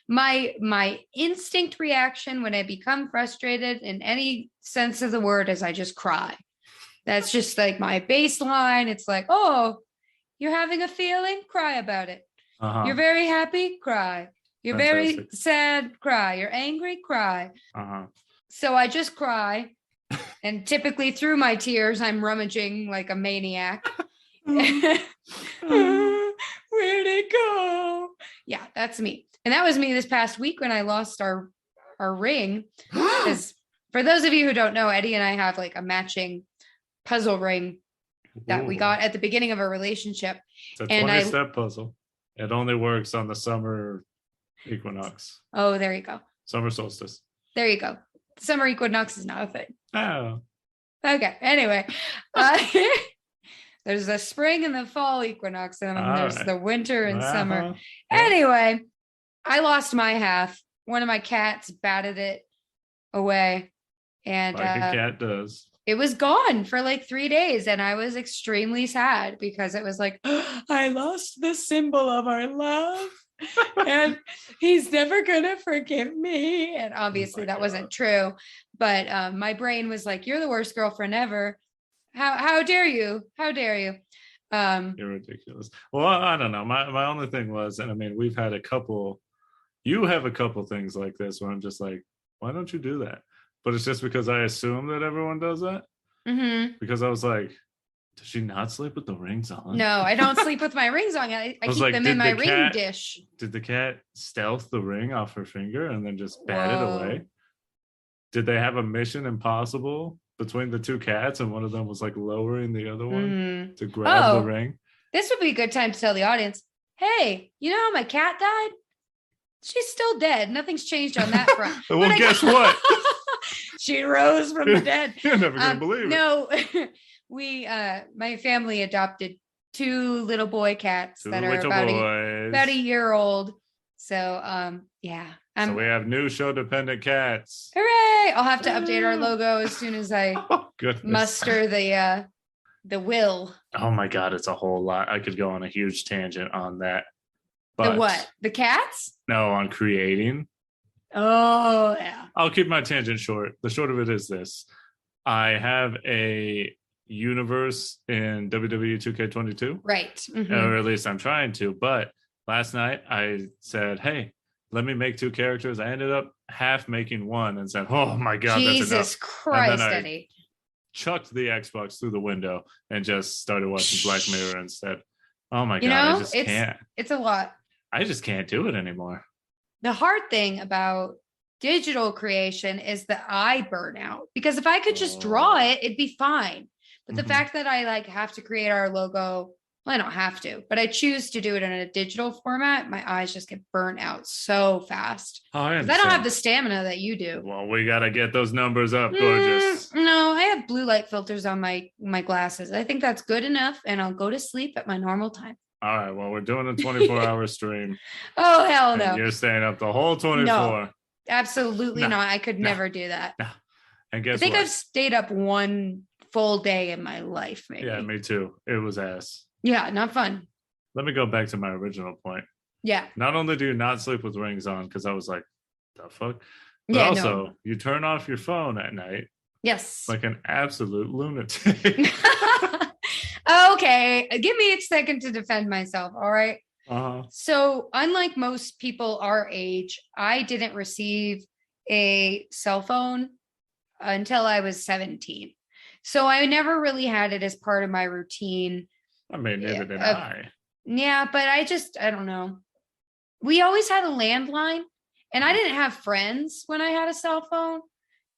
my instinct reaction when I become frustrated in any sense of the word is I just cry. That's just like my baseline. It's like, oh, you're having a feeling? Cry about it. You're very happy? Cry. You're very sad? Cry. You're angry? Cry. So I just cry. And typically through my tears, I'm rummaging like a maniac. Where'd it go? Yeah, that's me. And that was me this past week when I lost our ring. Because for those of you who don't know, Eddie and I have like a matching puzzle ring that we got at the beginning of our relationship. It's a 20-step puzzle. It only works on the summer equinox. Oh, there you go. Summer solstice. There you go. Summer equinox is not a thing. Oh. Okay. Anyway, there's the spring and the fall equinox, and then there's the winter and summer. Anyway, I lost my half. One of my cats batted it away, and like a cat does. It was gone for like 3 days, and I was extremely sad because it was like, oh, I lost the symbol of our love. And he's never gonna forgive me. And obviously that wasn't true, but my brain was like, you're the worst girlfriend ever. How dare you? How dare you? You're ridiculous. Well, I don't know. My only thing was, and I mean, we've had you have a couple things like this where I'm just like, why don't you do that? But it's just because I assume that everyone does that. Because I was like, does she not sleep with the rings on? No, I don't sleep with my rings on. I keep like, them in my ring dish. Did the cat stealth the ring off her finger and then just bat it away? Did they have a Mission Impossible between the two cats and one of them was like lowering the other one to grab the ring? This would be a good time to tell the audience, hey, you know how my cat died? She's still dead. Nothing's changed on that front. Well, guess what? She rose from the dead. You're never going to believe it. No. My family adopted 2 little boy cats that are about a year old. So, yeah. So we have new Sho-Dependent cats. Hooray! I'll have to update our logo as soon as I muster the will. Oh my God, it's a whole lot. I could go on a huge tangent on that. But the what? The cats? No, on creating. Oh, yeah. I'll keep my tangent short. The short of it is this. I have a universe in WWE 2K22. Right. Or at least I'm trying to. But last night I said, hey, let me make 2 characters. I ended up half making one and said, oh my God, Jesus that's enough. Christ, Eddie. Chucked the Xbox through the window and just started watching Black Mirror instead. Oh my God, I just can't. It's a lot. I just can't do it anymore. The hard thing about digital creation is the eye burnout, because if I could just draw it, it'd be fine. But the fact that I like have to create our logo, well, I don't have to, but I choose to do it in a digital format. My eyes just get burnt out so fast. Oh, I don't have the stamina that you do. Well, we got to get those numbers up, gorgeous. No, I have blue light filters on my glasses. I think that's good enough, and I'll go to sleep at my normal time. All right, well, we're doing a 24-hour stream. Oh, hell no. You're staying up the whole 24. No, absolutely not. I could never do that. No. And guess I think what? I've stayed up one full day in my life, maybe. Yeah, me too. It was ass. Yeah, not fun. Let me go back to my original point. Yeah. Not only do you not sleep with rings on, because I was like, the fuck? But also, you turn off your phone at night. Yes. Like an absolute lunatic. Okay, give me a second to defend myself, all right? So unlike most people our age, I didn't receive a cell phone until I was 17. So I never really had it as part of my routine. I mean, neither did I. Yeah, but I don't know. We always had a landline, and I didn't have friends when I had a cell phone.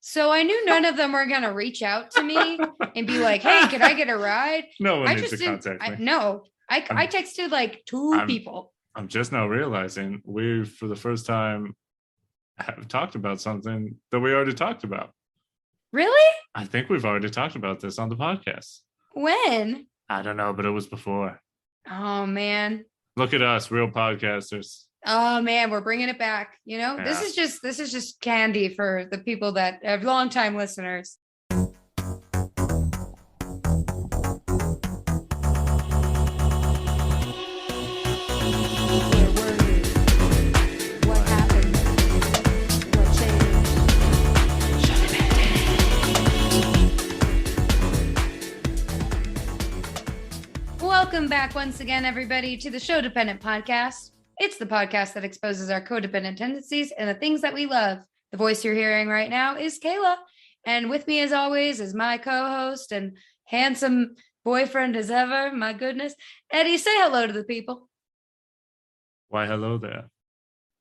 So I knew none of them were going to reach out to me and be like, hey, can I get a ride? No one needs to contact me. I texted like 2 people. I'm just now realizing we, for the first time, have talked about something that we already talked about. Really? I think we've already talked about this on the podcast. When? I don't know, but it was before. Oh, man. Look at us, real podcasters. Oh man, we're bringing it back. You know, Yeah. this is just candy for the people that have longtime listeners. What happened? back once again, everybody, to the Sho-Dependent podcast. It's the podcast that exposes our codependent tendencies and the things that we love. The voice you're hearing right now is Kayla. And with me, as always, is my co-host and handsome boyfriend as ever. My goodness. Eddie, say hello to the people. Why, hello there.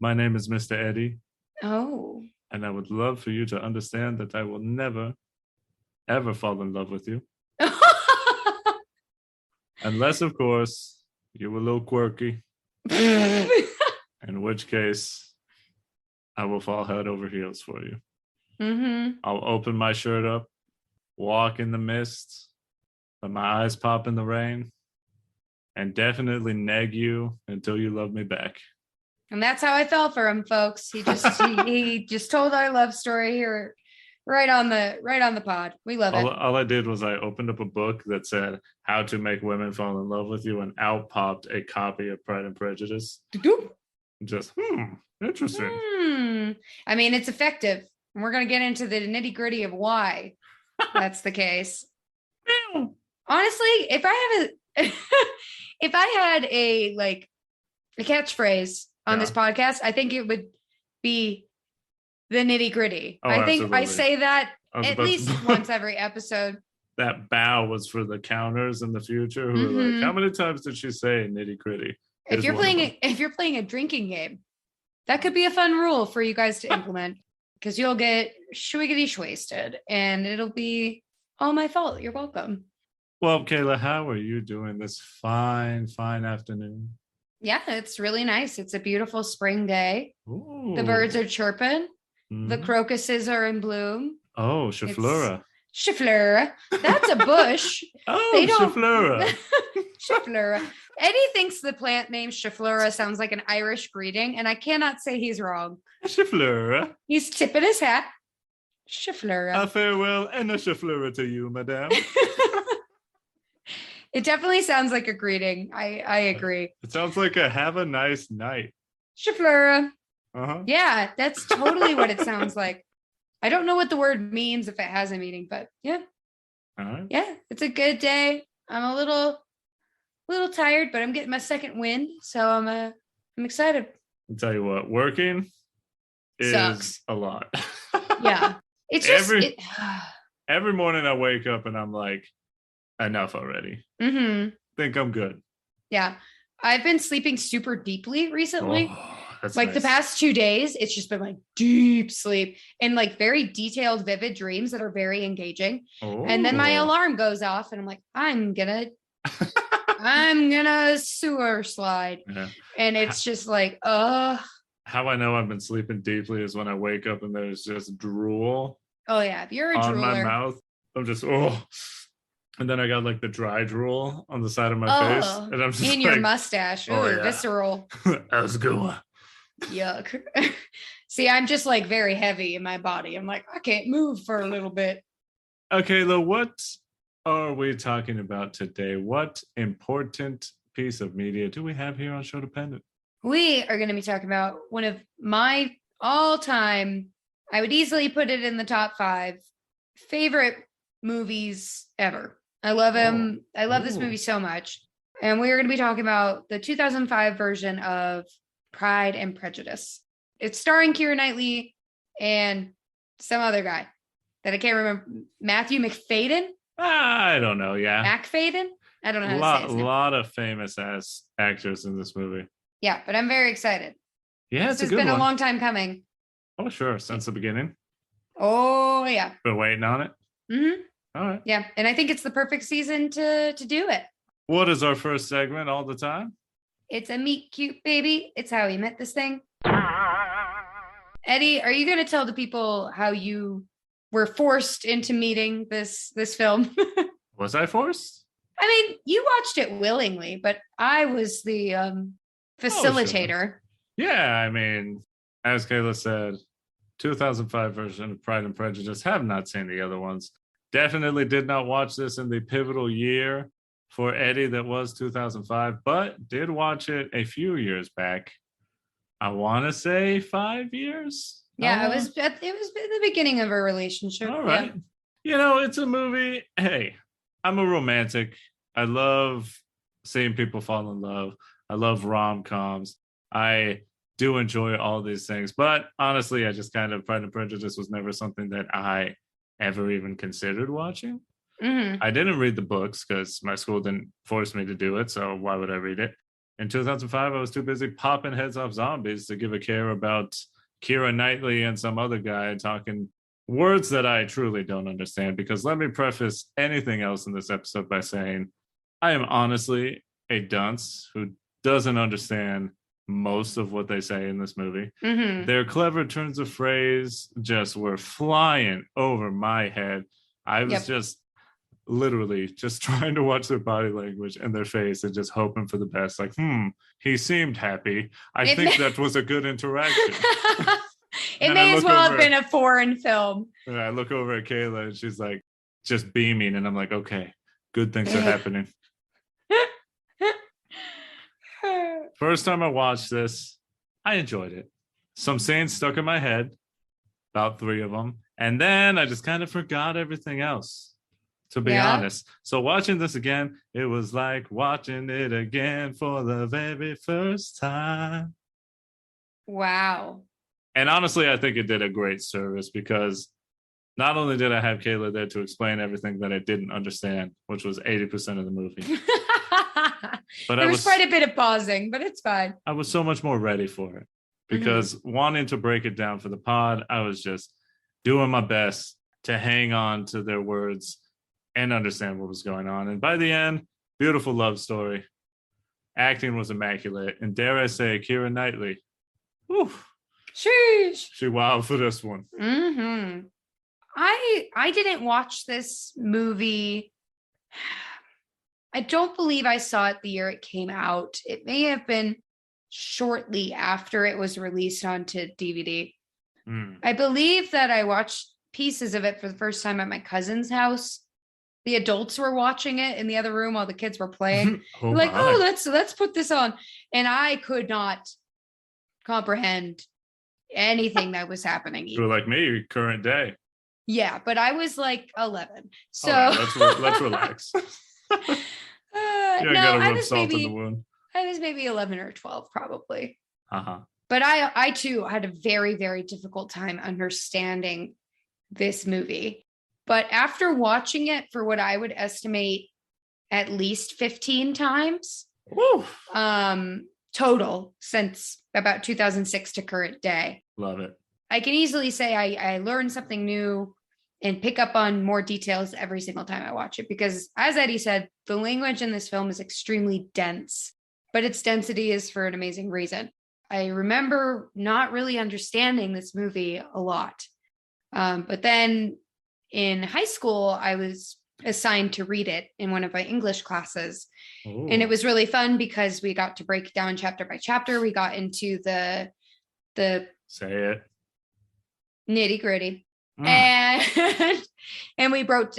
My name is Mr. Eddie. Oh. And I would love for you to understand that I will never, ever fall in love with you. Unless, of course, you're a little quirky. In which case, I will fall head over heels for you. Mm-hmm. I'll open my shirt up, walk in the mist, let my eyes pop in the rain, and definitely nag you until you love me back. And that's how I fell for him, folks. He just told our love story here right on the pod. We love it. All I did was I opened up a book that said how to make women fall in love with you, and out popped a copy of Pride and Prejudice. Just interesting. I mean, it's effective. And we're gonna get into the nitty-gritty of why that's the case. Honestly, if I had a catchphrase on this podcast, I think it would be the nitty-gritty. I think absolutely. I say that at least once every episode. That bow was for the counters in the future who were like, how many times did she say nitty-gritty? If you're playing a drinking game, that could be a fun rule for you guys to implement, because you'll get schwiggity-shwasted and it'll be all my fault. You're welcome. Well, Kayla, how are you doing this fine afternoon? Yeah, it's really nice. It's a beautiful spring day. Ooh. The birds are chirping. The crocuses are in bloom. Oh, Chaflora. Chaflora. That's a bush. Oh, Chaflora. Chaflora. Eddie thinks the plant name Chaflora sounds like an Irish greeting, and I cannot say he's wrong. Chaflora. He's tipping his hat. Chaflora. A farewell and a Chaflora to you, madame. It definitely sounds like a greeting. I agree. It sounds like a have a nice night. Chaflora. Uh-huh. Yeah, that's totally what it sounds like. I don't know what the word means if it has a meaning, but yeah. All right. Yeah, it's a good day. I'm a little tired, but I'm getting my second wind, so I'm excited. I'll tell you what, working sucks a lot. Yeah. It's just every morning I wake up and I'm like, enough already. Think I'm good. Yeah. I've been sleeping super deeply recently. Oh, that's like nice. The past 2 days, it's just been like deep sleep and like very detailed, vivid dreams that are very engaging. Oh. And then my alarm goes off and I'm like, I'm gonna sewer slide. Yeah. And it's just like, how I know I've been sleeping deeply is when I wake up and there's just drool. Oh yeah, if you're a on drooler. My mouth. I'm just and then I got like the dry drool on the side of my face, and I'm just in your mustache. Ooh, yeah. Visceral. How's it going? Yuck. See, I'm just like very heavy in my body. I'm like, I can't move for a little bit. Okay, Lo, what are we talking about today? What important piece of media do we have here on Sho-Dependent? We are going to be talking about one of my all-time, I would easily put it in the top 5 favorite movies ever. I love him. I love this movie so much. And we're going to be talking about the 2005 version of Pride and Prejudice. It's starring Keira Knightley and some other guy that I can't remember. Matthew McFadden? I don't know. Yeah. McFadden? I don't know how to say his name. A lot of famous ass actors in this movie. Yeah, but I'm very excited. Yeah, it's a good one. This has been a long time coming. Oh, sure. Since the beginning. Oh, yeah. Been waiting on it. Mm-hmm. All right. Yeah, and I think it's the perfect season to do it. What is our first segment all the time? It's a meet cute baby. It's how we met this thing. Eddie, are you going to tell the people how you were forced into meeting this film? Was I forced? I mean, you watched it willingly, but I was the facilitator. Oh, sure. Yeah, I mean, as Kayla said, 2005 version of Pride and Prejudice. Have not seen the other ones. Definitely did not watch this in the pivotal year for Eddie that was 2005, but did watch it a few years back. I want to say 5 years. Yeah, it was the beginning of a relationship. All right. Yeah. You know, it's a movie. Hey, I'm a romantic. I love seeing people fall in love. I love rom-coms. I do enjoy all these things. But honestly, I just kind of Pride and Prejudice was never something that I ever even considered watching. Mhm. I didn't read the books because my school didn't force me to do it. So why would I read it? In 2005, I was too busy popping heads off zombies to give a care about Keira Knightley and some other guy talking words that I truly don't understand. Because let me preface anything else in this episode by saying I am honestly a dunce who doesn't understand most of what they say in this movie. Mhm. Their clever turns of phrase just were flying over my head. I was Yep. just literally just trying to watch their body language and their face and just hoping for the best. Like, he seemed happy. I It think may- that was a good interaction. It And may I as look well over- have been a foreign film. And I look over at Kayla and she's like just beaming. And I'm like, okay, good things are happening. First time I watched this, I enjoyed it. Some scenes stuck in my head, about 3 of them. And then I just kind of forgot everything else, to be Yeah. honest. So watching this again, it was like watching it again for the very first time. Wow. And honestly, I think it did a great service because not only did I have Kayla there to explain everything that I didn't understand, which was 80% of the movie, but There was quite a bit of pausing, but it's fine. I was so much more ready for it because wanting to break it down for the pod, I was just doing my best to hang on to their words and understand what was going on. And by the end, beautiful love story. Acting was immaculate. And dare I say, Keira Knightley, whew, Sheesh. she wowed for this one. Mm-hmm. I didn't watch this movie. I don't believe I saw it the year it came out. It may have been shortly after it was released onto DVD. I believe that I watched pieces of it for the first time at my cousin's house. The adults were watching it in the other room while the kids were playing. Oh, Like, my. oh, let's put this on. And I could not comprehend anything that was happening. You were like me, current day. Yeah, but I was like 11. So All right, let's relax. no, Gotta I rub was salt in the maybe wound. 11 or 12 probably. Uh-huh. But I too had a very, very difficult time understanding this movie. But after watching it for what I would estimate at least 15 times, Woo. total since about 2006 to current day, Love it. I can easily say I learned something new and pick up on more details every single time I watch it. Because as Eddie said, the language in this film is extremely dense, but its density is for an amazing reason. I remember not really understanding this movie a lot. But then in high school, I was assigned to read it in one of my English classes. Ooh. And it was really fun because we got to break down chapter by chapter. We got into the Say it. nitty gritty. And we broke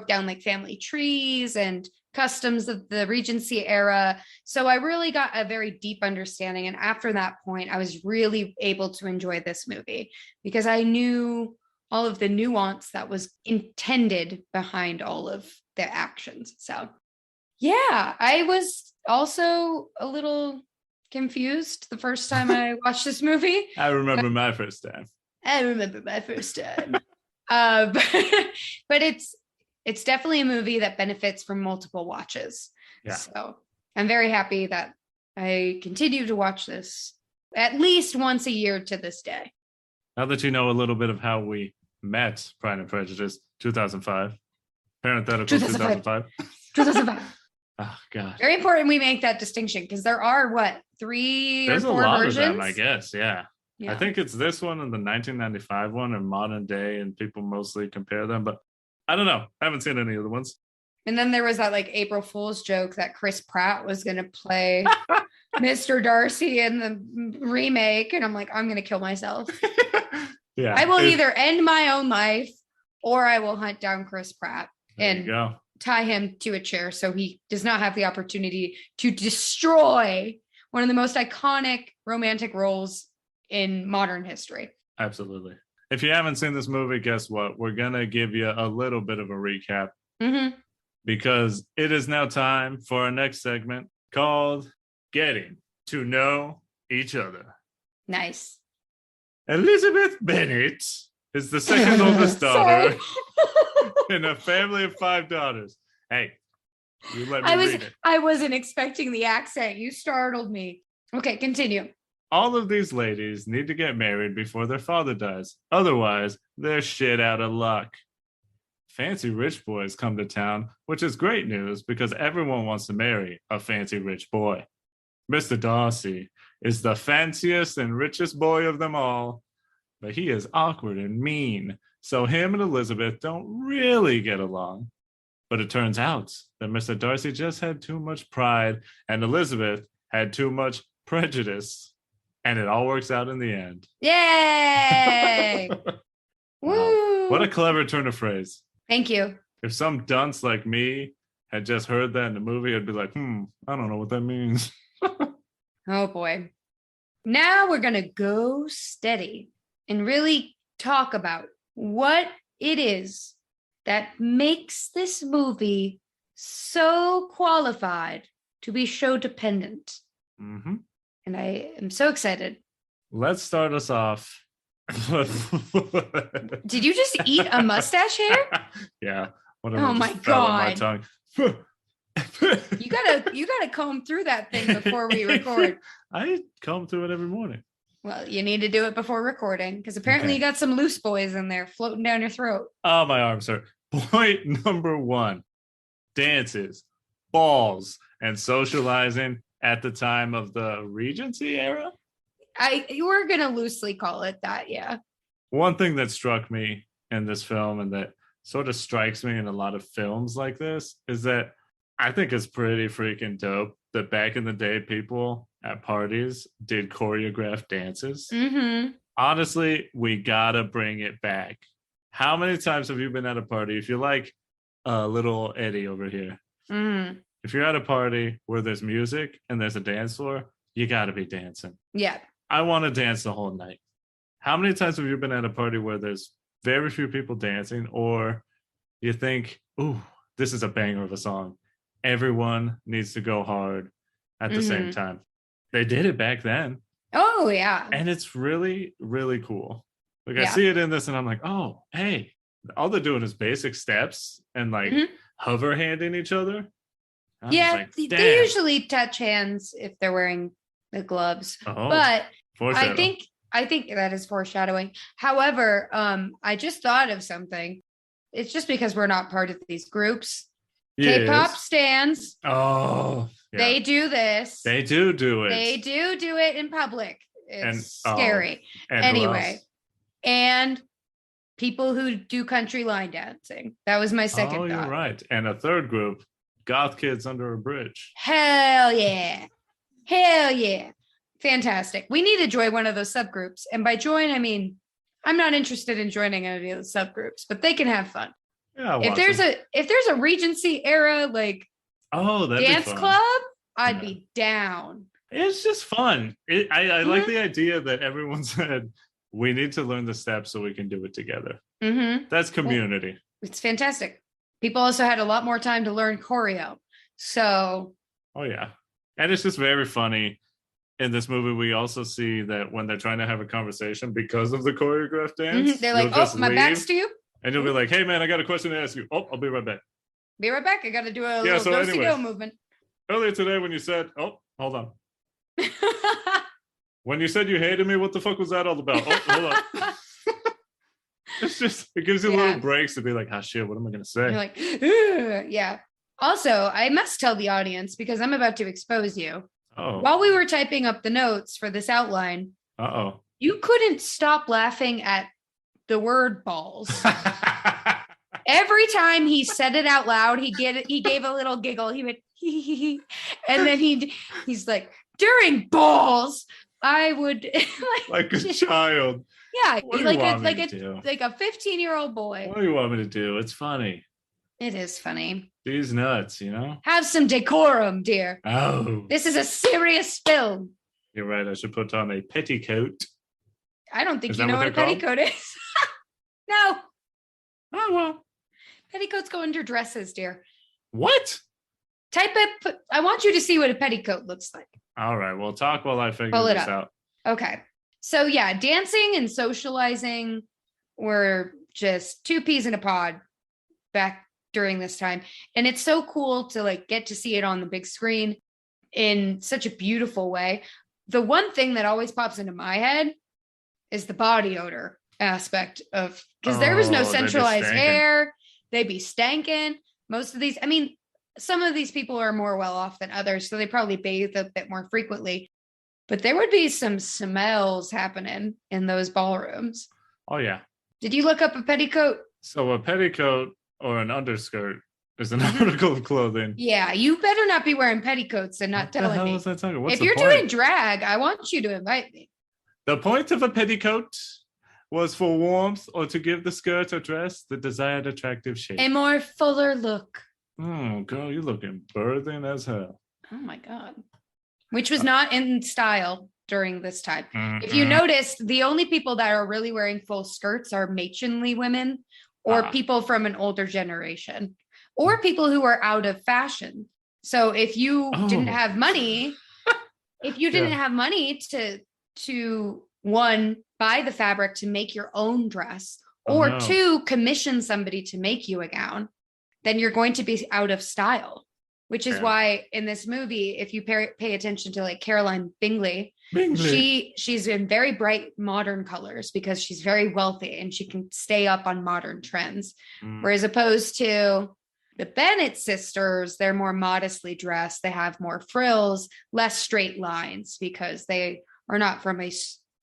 down like family trees and customs of the Regency era. So I really got a very deep understanding. And after that point, I was really able to enjoy this movie because I knew all of the nuance that was intended behind all of the actions. So yeah, I was also a little confused the first time I watched this movie. I remember my first time. I remember my first time. But it's definitely a movie that benefits from multiple watches. Yeah. So I'm very happy that I continue to watch this at least once a year to this day. Now that you know a little bit of how we met Pride and Prejudice, 2005. Parenthetical 2005. 2005. Oh, God. Very important we make that distinction because there are what, 3 There's or 4 a lot versions? of them, I guess. Yeah. Yeah. I think it's this one and the 1995 one and modern day, and people mostly compare them, but I don't know. I haven't seen any of the ones. And then there was that like April Fool's joke that Chris Pratt was going to play Mr. Darcy in the remake. And I'm like, I'm going to kill myself. Yeah. I will either end my own life or I will hunt down Chris Pratt and go. tie him to a chair so he does not have the opportunity to destroy one of the most iconic romantic roles in modern history. Absolutely. If you haven't seen this movie, guess what? We're going to give you a little bit of a recap. Mm-hmm. because it is now time for our next segment called Getting to Know Each Other. Nice. Elizabeth Bennet is the second oldest daughter Sorry. in a family of 5 daughters. Hey, you let me read it. I wasn't expecting the accent. You startled me. Okay, continue. All of these ladies need to get married before their father dies. Otherwise, they're shit out of luck. Fancy rich boys come to town, which is great news because everyone wants to marry a fancy rich boy. Mr. Darcy is the fanciest and richest boy of them all, but he is awkward and mean, so him and Elizabeth don't really get along. But it turns out that Mr. Darcy just had too much pride and Elizabeth had too much prejudice, and it all works out in the end. Yay! Wow. Woo! What a clever turn of phrase. Thank you. If some dunce like me had just heard that in the movie, I'd be like, I don't know what that means. Oh boy. Now we're going to go steady and really talk about what it is that makes this movie so qualified to be Sho-Dependent. Mm-hmm. And I am so excited. Let's start us off. Did you just eat a mustache hair? Yeah. Oh my God. God. You gotta comb through that thing before we record. I comb through it every morning. Well, you need to do it before recording because apparently you got some loose boys in there floating down your throat. Oh, my arms hurt. Point number 1: dances, balls, and socializing at the time of the Regency era. You were gonna loosely call it that, yeah. One thing that struck me in this film, and that sort of strikes me in a lot of films like this, is that I think it's pretty freaking dope that back in the day, people at parties did choreographed dances. Mm-hmm. Honestly, we gotta bring it back. How many times have you been at a party? If you're like little Eddie over here, if you're at a party where there's music and there's a dance floor, you gotta be dancing. Yeah. I want to dance the whole night. How many times have you been at a party where there's very few people dancing, or you think, ooh, this is a banger of a song. Everyone needs to go hard at the same time. They did it back then. Oh, yeah. And it's really, really cool. Like I see it in this and I'm like, oh, hey, all they're doing is basic steps and like hover handing each other. Like, they usually touch hands if they're wearing the gloves. But I think that is foreshadowing. However, I just thought of something. It's just because we're not part of these groups. Yes. K-pop stands. Oh, yeah. They do this. They do it. They do it in public. It's scary. And anyway, and people who do country line dancing. That was my second thought. You're right. And a third group, goth kids under a bridge. Hell yeah. Hell yeah. Fantastic. We need to join one of those subgroups. And by join, I mean, I'm not interested in joining any of the subgroups, but they can have fun. Yeah, if there's a Regency era like dance club, I'd be down. It's just fun. I like the idea that everyone said we need to learn the steps so we can do it together. That's community. Well, it's fantastic. People also had a lot more time to learn choreo. So. Oh yeah, and it's just very funny. In this movie, we also see that when they're trying to have a conversation because of the choreographed dance, they're like, "Oh, my back's to you." And you'll be like, hey, man, I got a question to ask you. Oh, I'll be right back. Be right back. I got to do a little go movement. Earlier today when you said, oh, hold on. When you said you hated me, what the fuck was that all about? Oh, hold on. It's just, it gives you little breaks to be like, ah, shit, what am I going to say? You're like, ugh. Yeah. Also, I must tell the audience because I'm about to expose you. Oh. While we were typing up the notes for this outline, you couldn't stop laughing at the word balls. Every time he said it out loud, he gave a little giggle. He went hee, and then he's like, during balls, I would like a child. Yeah, like a 15-year-old boy. What do you want me to do? It's funny. It is funny. These nuts, you know. Have some decorum, dear. Oh, this is a serious film. You're right. I should put on a petticoat. I don't think you know what a petticoat is. No. Oh, well. Petticoats go under dresses, dear. What? I want you to see what a petticoat looks like. All right, well, talk while I figure Pull it this up. out. Okay. So yeah, dancing and socializing were just two peas in a pod back during this time. And it's so cool to like get to see it on the big screen in such a beautiful way. The one thing that always pops into my head is the body odor aspect of, because there was no centralized air. They'd be stanking. Most of these, I mean, some of these people are more well off than others, so they probably bathe a bit more frequently. But there would be some smells happening in those ballrooms. Oh, yeah. Did you look up a petticoat? So a petticoat or an underskirt is an article of clothing. Yeah, you better not be wearing petticoats and not telling me. What the hell is that talking? What's if the you're point? doing drag, I want you to invite me. The point of a petticoat was for warmth or to give the skirt or dress the desired attractive shape. A more fuller look. Oh, girl, you're looking birthing as hell. Oh my God. Which was not in style during this time. Mm-hmm. If you noticed, the only people that are really wearing full skirts are matronly women or people from an older generation or people who are out of fashion. So if you didn't have money, have money to one, buy the fabric to make your own dress, or two, commission somebody to make you a gown, then you're going to be out of style. Which is why in this movie, if you pay attention to like Caroline Bingley, she's in very bright modern colors because she's very wealthy and she can stay up on modern trends. Whereas opposed to the Bennett sisters, they're more modestly dressed. They have more frills, less straight lines because they are not from a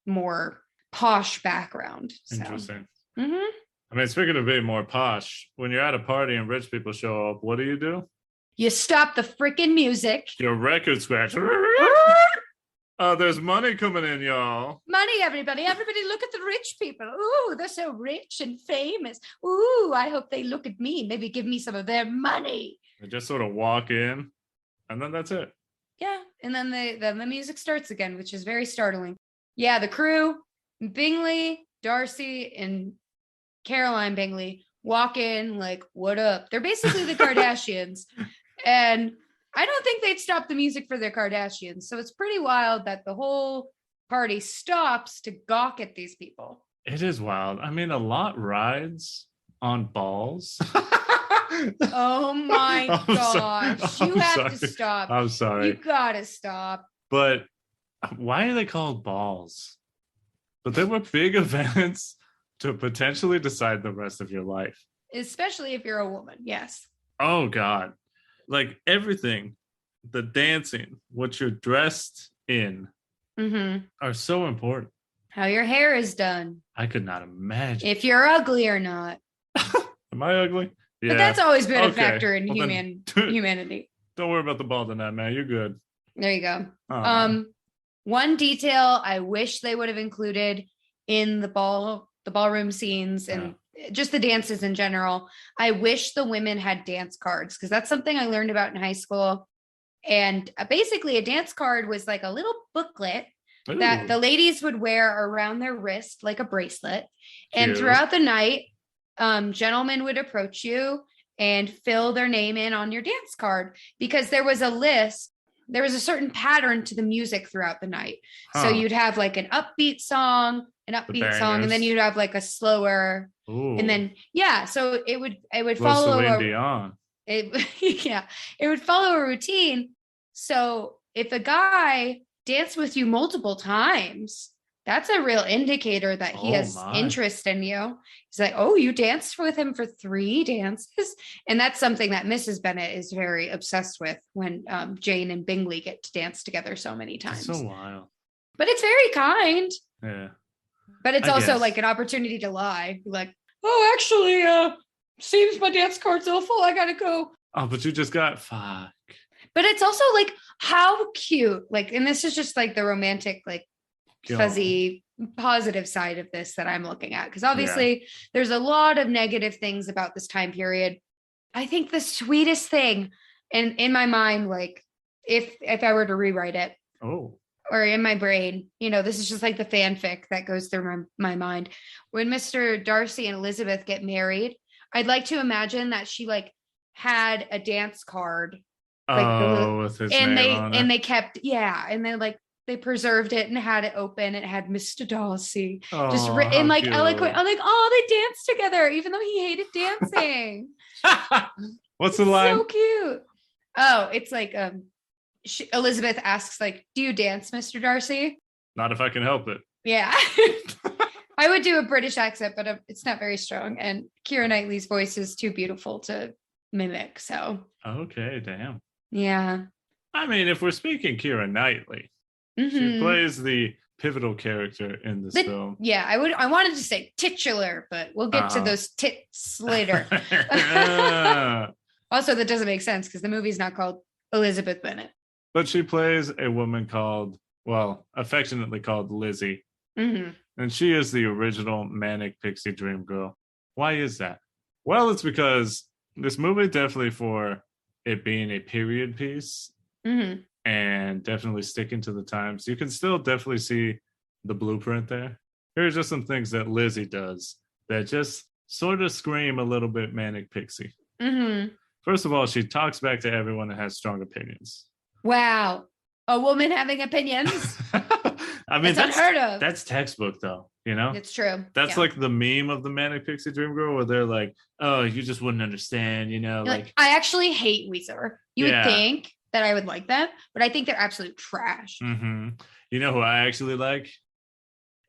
more posh background. Interesting. Mm-hmm. I mean, speaking of being more posh, when you're at a party and rich people show up, what do? You stop the freaking music. Your record scratch. There's money coming in, y'all. Money, everybody. Everybody look at the rich people. Ooh, they're so rich and famous. Ooh, I hope they look at me. Maybe give me some of their money. They just sort of walk in, and then that's it. Yeah, and then the music starts again, which is very startling. Yeah, the crew, Bingley, Darcy, and Caroline Bingley walk in like, what up? They're basically the Kardashians. And I don't think they'd stop the music for their Kardashians. So it's pretty wild that the whole party stops to gawk at these people. It is wild. I mean, a lot rides on balls. Oh my gosh. You have to stop. I'm sorry. You gotta stop. But why are they called balls? But they were big events to potentially decide the rest of your life. Especially if you're a woman. Yes. Oh, God. Like everything, the dancing, what you're dressed in are so important. How your hair is done. I could not imagine. If you're ugly or not. Am I ugly? Yeah. But that's always been a factor in humanity. Don't worry about the balding, man. You're good. There you go. One detail I wish they would have included in the ballroom scenes and just the dances in general. I wish the women had dance cards because that's something I learned about in high school. And basically a dance card was like a little booklet that the ladies would wear around their wrist, like a bracelet. And throughout the night, gentlemen would approach you and fill their name in on your dance card because there was a list. There was a certain pattern to the music throughout the night. So you'd have like an upbeat song, and then you'd have like a slower, and then so it would follow it would follow a routine. So if a guy danced with you multiple times, that's a real indicator that he has interest in you. He's like, oh, you danced with him for 3 dances. And that's something that Mrs. Bennet is very obsessed with when Jane and Bingley get to dance together so many times. That's so wild. But it's very kind. Yeah. But it's also like an opportunity to lie. Like, oh, actually, seems my dance card's all full. I gotta go. Oh, but you just got fuck. But it's also like, how cute. Like, and this is just like the romantic, like, fuzzy positive side of this that I'm looking at, because obviously there's a lot of negative things about this time period. I think the sweetest thing, and in my mind, like if I were to rewrite it, or in my brain, this is just like the fanfic that goes through my mind. When Mr. Darcy and Elizabeth get married, I'd like to imagine that she like had a dance card. With his and name on it. they kept, and they like they preserved it and had it open. It had Mr. Darcy just Oh, written how like cute. eloquent. I'm like, oh, they danced together, even though he hated dancing. What's the line? So cute. Oh, it's like Elizabeth asks, like, do you dance, Mr. Darcy? Not if I can help it. Yeah. I would do a British accent, but it's not very strong. And Keira Knightley's voice is too beautiful to mimic. So, Okay, damn. yeah. I mean, if we're speaking Keira Knightley, she plays the pivotal character in this film. Yeah, I wanted to say titular, but we'll get to those tits later. Also, that doesn't make sense because the movie's not called Elizabeth Bennet. But she plays a woman called, well, affectionately called Lizzie. Mm-hmm. And she is the original manic pixie dream girl. Why is that? Well, it's because this movie, definitely for it being a period piece and definitely sticking to the times, you can still definitely see the blueprint there. Here are just some things that Lizzie does that just sort of scream a little bit manic pixie. First of all, she talks back to everyone and has strong opinions. Wow. A woman having opinions? I mean, that's unheard of. That's textbook, though, you know? It's true. That's like the meme of the manic pixie dream girl where they're like, oh, you just wouldn't understand, you know? Like, I actually hate Weezer. You would think that I would like them, but I think they're absolute trash. You know who I actually like?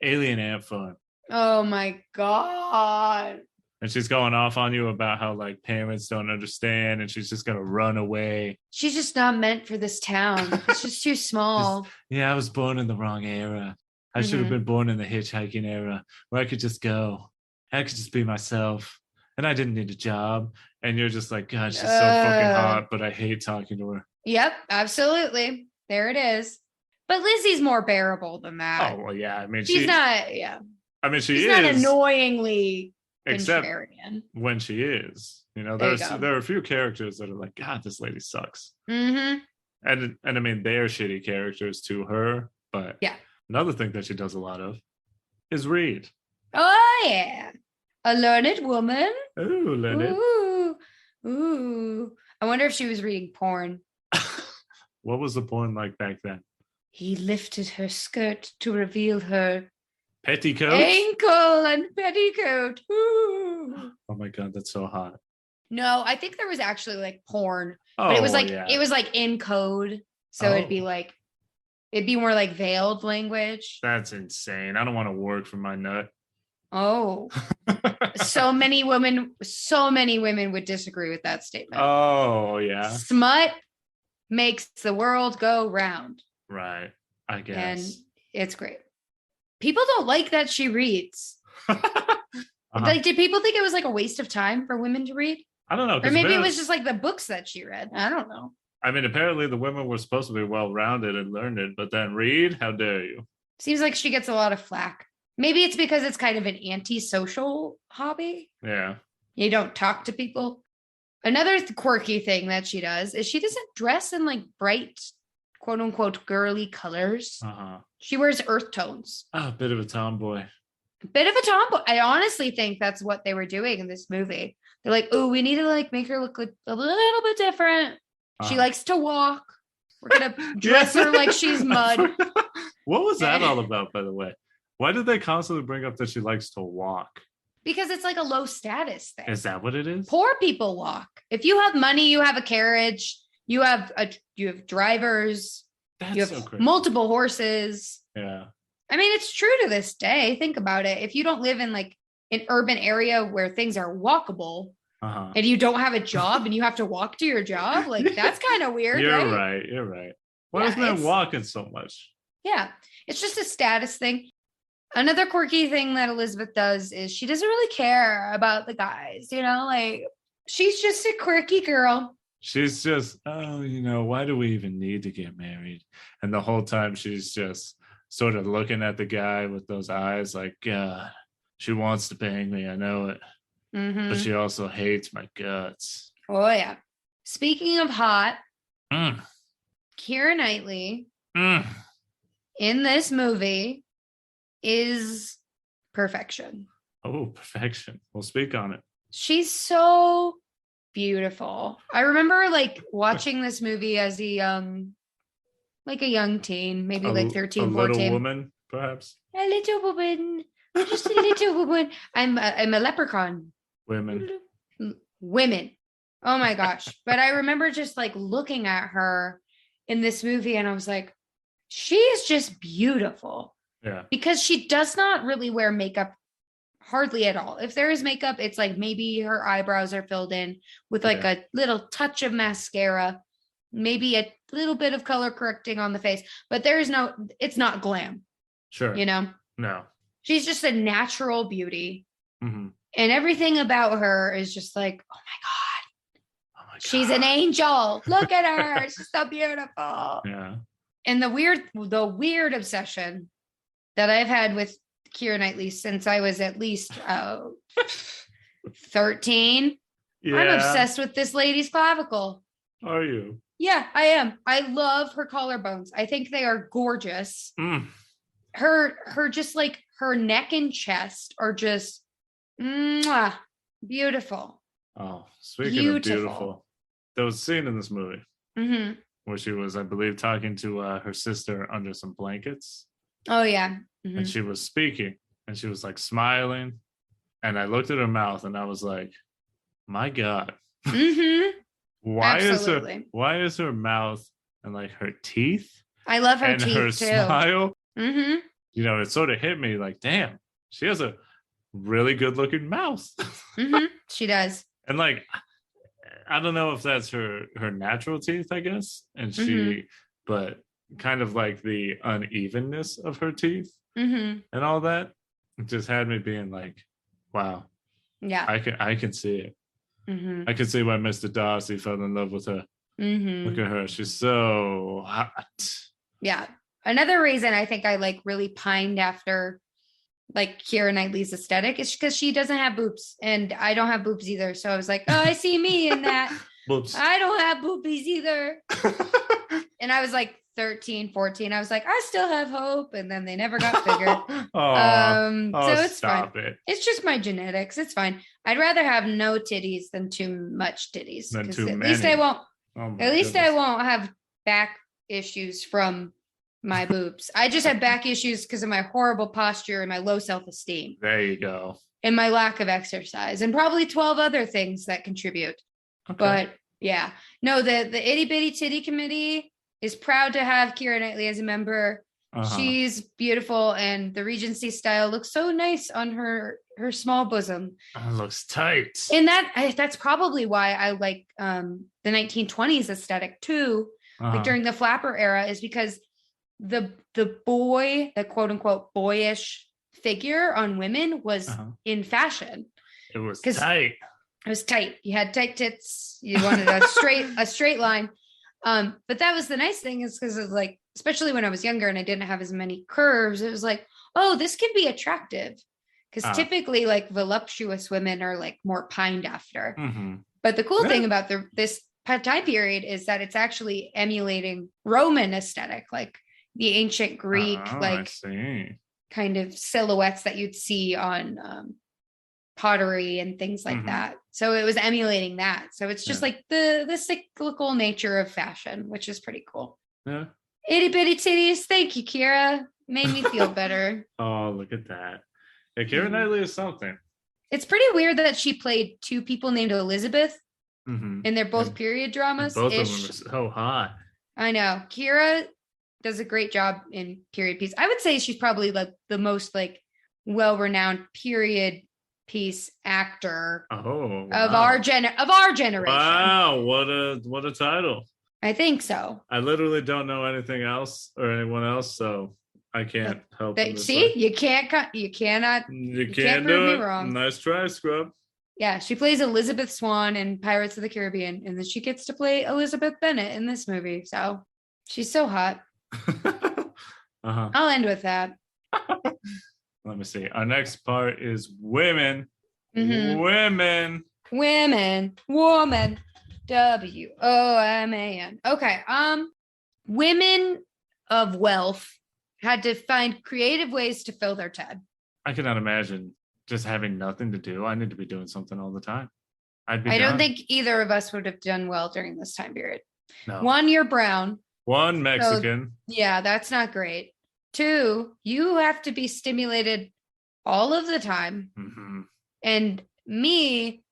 Alien Ant Farm. Oh my God. And she's going off on you about how like parents don't understand and she's just going to run away. She's just not meant for this town. It's just too small. I was born in the wrong era. I should have been born in the hitchhiking era where I could just go. I could just be myself and I didn't need a job. And you're just like, God, she's so fucking hot, but I hate talking to her. Yep, absolutely. There it is. But Lizzie's more bearable than that. Oh, well, yeah. I mean, she's not, I mean, she's not annoyingly except contrarian. When she is, you know, there are a few characters that are like, God, this lady sucks. And I mean, they're shitty characters to her, but another thing that she does a lot of is read. Oh yeah, a learned woman. Ooh, learned. Ooh. I wonder if she was reading porn. What was the porn like back then? He lifted her skirt to reveal her petticoat, ankle and petticoat. Ooh. Oh my God, that's so hot. No, I think there was actually like porn, but it was like it was like in code, so it'd be more like veiled language. That's insane. I don't want to work for my nut. Oh, so many women would disagree with that statement. Oh yeah, smut makes the world go round. Right, I guess. And it's great. People don't like that she reads. Like, did people think it was like a waste of time for women to read? I don't know. Or maybe it was just like the books that she read. I don't know. I mean, apparently the women were supposed to be well-rounded and learned, but then read? How dare you? Seems like she gets a lot of flack. Maybe it's because it's kind of an anti-social hobby. Yeah. You don't talk to people. Another quirky thing that she does is she doesn't dress in like bright, quote unquote, girly colors. She wears earth tones. Oh, a bit of a tomboy. Bit of a tomboy. I honestly think that's what they were doing in this movie. They're like, oh, we need to like make her look a little bit different. She likes to walk. We're gonna dress her like she's mud. What was that all about, by the way? Why did they constantly bring up that she likes to walk? Because it's like a low status thing. Is that what it is? Poor people walk. If you have money, you have a carriage, you have drivers, you have multiple horses. Yeah. I mean, it's true to this day. Think about it. If you don't live in like an urban area where things are walkable and you don't have a job and you have to walk to your job, like that's kind of weird. You're right. Why is man walking so much? Yeah. It's just a status thing. Another quirky thing that Elizabeth does is she doesn't really care about the guys, you know, like she's just a quirky girl. She's just, oh, you know, why do we even need to get married? And the whole time she's just sort of looking at the guy with those eyes like, God, she wants to bang me. I know it. But she also hates my guts. Oh, yeah. Speaking of hot, Keira Knightley in this movie is perfection. Oh, perfection. We'll speak on it. She's so beautiful. I remember like watching this movie as like a young teen, maybe like A 13, little 14. woman, perhaps. A little woman, just a little woman. I'm a leprechaun. Women. Women. Oh my gosh. But I remember just like looking at her in this movie and I was like, she is just beautiful. Yeah. Because she does not really wear makeup hardly at all. If there is makeup, it's like maybe her eyebrows are filled in with like a little touch of mascara, maybe a little bit of color correcting on the face, but it's not glam. Sure. You know? No. She's just a natural beauty. Mm-hmm. And everything about her is just like, oh my God. She's an angel. Look at her. She's so beautiful. Yeah. And the weird obsession that I've had with Keira Knightley since I was at least 13. Yeah. I'm obsessed with this lady's clavicle. Are you? Yeah, I am. I love her collarbones. I think they are gorgeous. Her just like her neck and chest are just beautiful. Oh, speaking of beautiful, there was a scene in this movie where she was, I believe, talking to her sister under some blankets. Oh, yeah. And she was speaking and she was like smiling. And I looked at her mouth and I was like, my God. Why is her mouth and like her teeth? I love her and teeth her too. Smile. You know, it sort of hit me like, damn, she has a really good looking mouth. She does. And like, I don't know if that's her natural teeth, I guess. And but kind of like the unevenness of her teeth and all that, it just had me being like, wow. Yeah. I can see it. I can see why Mr. Darcy fell in love with her. Look at her. She's so hot. Yeah. Another reason I think I like really pined after like Keira Knightley's aesthetic is because she doesn't have boobs and I don't have boobs either. So I was like, oh, I see me in that. Boobs. I don't have boobies either. And I was like 13, 14. I was like, I still have hope. And then they never got bigger. So it's fine. It's just my genetics. It's fine. I'd rather have no titties than too much titties. Than too at many. least I won't. At least I won't have back issues from my boobs. I just have back issues because of my horrible posture and my low self-esteem. There you go. And my lack of exercise and probably 12 other things that contribute. Okay. But yeah, no, the itty bitty titty committee is proud to have Keira Knightley as a member. She's beautiful and the Regency style looks so nice on her small bosom. It looks tight. And that's probably why I like the 1920s aesthetic too. Like during the flapper era is because the quote unquote boyish figure on women was in fashion. It was tight. It was tight. You had tight tits. You wanted a straight line. But that was the nice thing is because it's like, especially when I was younger and I didn't have as many curves, it was like, oh, this can be attractive. Because typically like voluptuous women are like more pined after. But the cool thing about this time period is that it's actually emulating Roman aesthetic, like the ancient Greek, kind of silhouettes that you'd see on pottery and things like that. So it was emulating that. So it's just like the cyclical nature of fashion, which is pretty cool. Yeah. Itty bitty titties. Thank you, Keira. Made me feel better. Oh, look at that. Yeah, Keira Knightley is something. It's pretty weird that she played two people named Elizabeth. And they're both period dramas. Both of them are so hot. I know. Keira does a great job in period piece. I would say she's probably like the most like well-renowned period piece actor of our generation. Wow, what a title. I think so. I literally don't know anything else or anyone else, so I can't help. See, you can't prove me wrong. Nice try, scrub. Yeah, she plays Elizabeth Swann in Pirates of the Caribbean, and then she gets to play Elizabeth Bennet in this movie. So she's so hot. I'll end with that. Let me see. Our next part is women. Woman. WOMAN. Okay. Women of wealth had to find creative ways to fill their time. I cannot imagine just having nothing to do. I need to be doing something all the time. I'd be I don't done. think either of us would have done well during this time period. No. One, you're brown. One So, Mexican. yeah, that's not great. Two, you have to be stimulated all of the time. Mm-hmm. And me,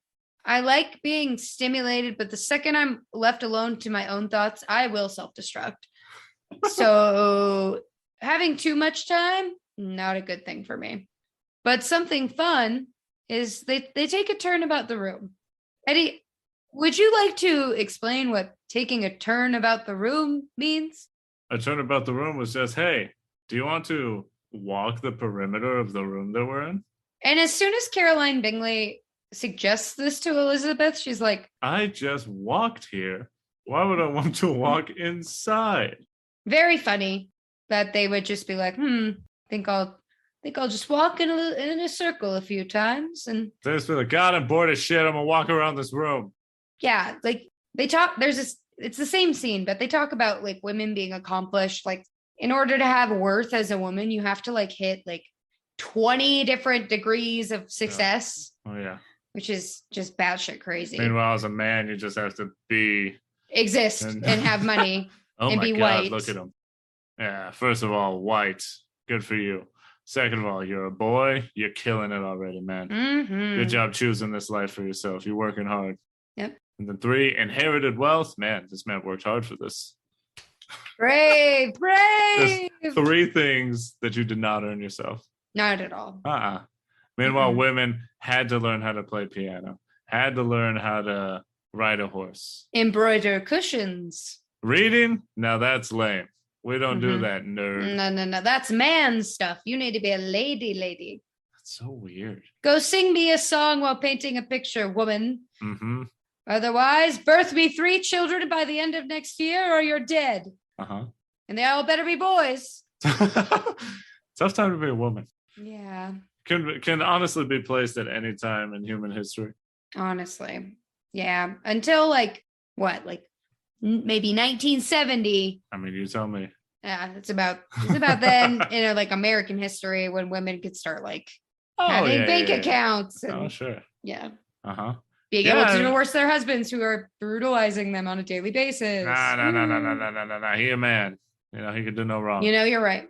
I like being stimulated, but the second I'm left alone to my own thoughts, I will self-destruct. So having too much time, not a good thing for me. But something fun is they take a turn about the room. Eddie, would you like to explain what taking a turn about the room means? A turn about the room was just, hey, do you want to walk the perimeter of the room that we're in? And as soon as Caroline Bingley suggests this to Elizabeth, she's like, I just walked here. Why would I want to walk inside? very funny that they would just be like, think I'll just walk in a circle a few times. And They just be like, God, I'm bored as shit. I'm gonna walk around this room. yeah, like they talk, there's this, it's the same scene, but they talk about like women being accomplished. Like in order to have worth as a woman, you have to like hit like 20 different degrees of success. Oh yeah. Which is just batshit crazy. Meanwhile, as a man, you just have to exist and have money oh and my be God, white. look at him. Yeah, first of all, white. Good for you. Second of all, you're a boy. You're killing it already, man. Mm-hmm. Good job choosing this life for yourself. You're working hard. Yep. And then 3, inherited wealth. Man, this man worked hard for this. Brave. There's 3 things that you did not earn yourself. Not at all. Meanwhile, women had to learn how to play piano, had to learn how to ride a horse. Embroider cushions. Reading? Now that's lame. We don't do that, nerd. No. That's man stuff. You need to be a lady. That's so weird. Go sing me a song while painting a picture, woman. Mm-hmm. Otherwise, birth me 3 children by the end of next year or you're dead. Uh-huh. And they all better be boys. Tough time to be a woman. Yeah. Can honestly be placed at any time in human history. Honestly. Yeah. Until like maybe 1970. I mean, you tell me. Yeah, it's about then in like American history when women could start like having bank accounts. And, oh, sure. Yeah. Uh-huh. Being able to divorce their husbands who are brutalizing them on a daily basis. No. He a man. You know, he could do no wrong. You know, you're right.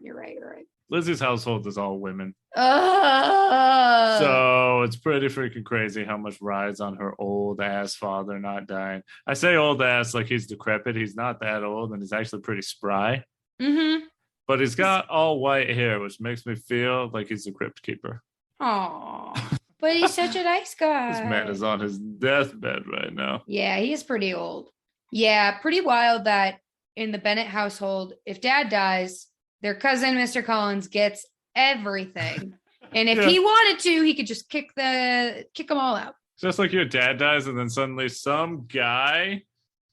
Lizzie's household is all women. Oh. So it's pretty freaking crazy how much rides on her old ass father not dying. I say old ass like he's decrepit. He's not that old and he's actually pretty spry. Mm-hmm. But he's got all white hair, which makes me feel like he's a crypt keeper. Aw. But he's such a nice guy. This man is on his deathbed right now. Yeah, he is pretty old. Yeah, pretty wild that in the Bennett household, if dad dies, their cousin, Mr. Collins, gets everything. And if he wanted to, he could just kick them all out. Just like your dad dies, and then suddenly some guy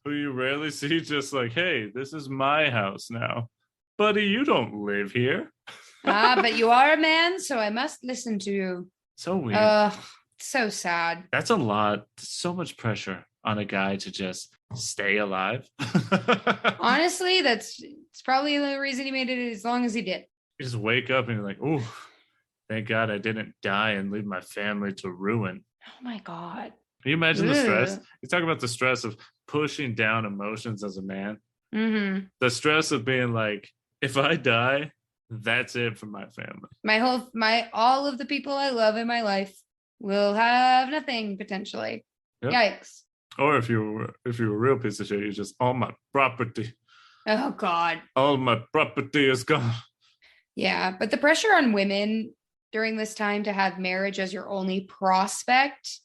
who you rarely see just like, hey, this is my house now. Buddy, you don't live here. But you are a man, so I must listen to you. So weird. So sad. That's a lot. So much pressure on a guy to just stay alive. Honestly, it's probably the reason he made it as long as he did. You just wake up and you're like, oh, thank God I didn't die and leave my family to ruin. Oh my God. Can you imagine the stress? You talk about the stress of pushing down emotions as a man. Mm-hmm. The stress of being like, if I die, that's it for my family. All of the people I love in my life will have nothing potentially. Yep. Yikes. Or if you're a real piece of shit, you're just all my property. Oh God. All my property is gone. Yeah, but the pressure on women during this time to have marriage as your only prospect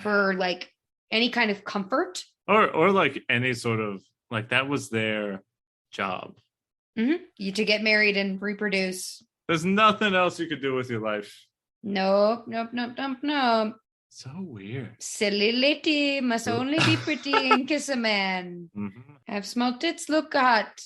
for like any kind of comfort. Or like any sort of like that was their job. Mm-hmm. You to get married and reproduce. There's nothing else you could do with your life. Nope. So weird. Silly lady must only be pretty and kiss a man. Mm-hmm. Have small tits, look hot.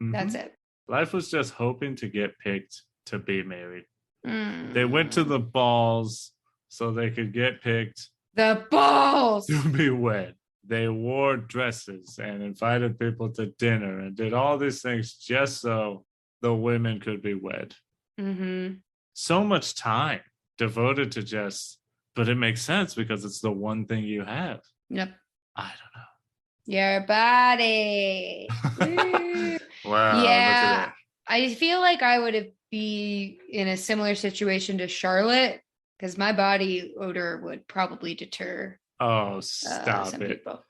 Mm-hmm. That's it. Life was just hoping to get picked to be married. They went to the balls so they could get picked. The balls! To be wed. They wore dresses and invited people to dinner and did all these things just so the women could be wed. Mm-hmm. So much time devoted to just But it makes sense because it's the one thing you have. Yep. I don't know. Your body. Woo. Wow, look Yeah. at that. I feel like I would be in a similar situation to Charlotte because my body odor would probably deter Oh, stop some it. people.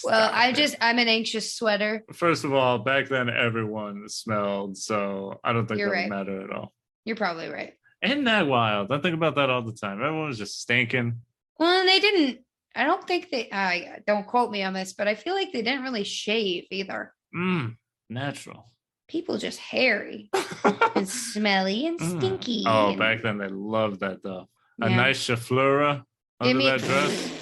Well, Stop I'm an anxious sweater. First of all, back then everyone smelled, so I don't think You're that right. would matter at all. You're probably right. Isn't that wild? I think about that all the time. Everyone was just stinking. Well, they didn't. I don't think they. Don't quote me on this, but I feel like they didn't really shave either. Natural. People just hairy and smelly and stinky. Oh, and, back then they loved that though. A yeah. nice chaflura under that dress.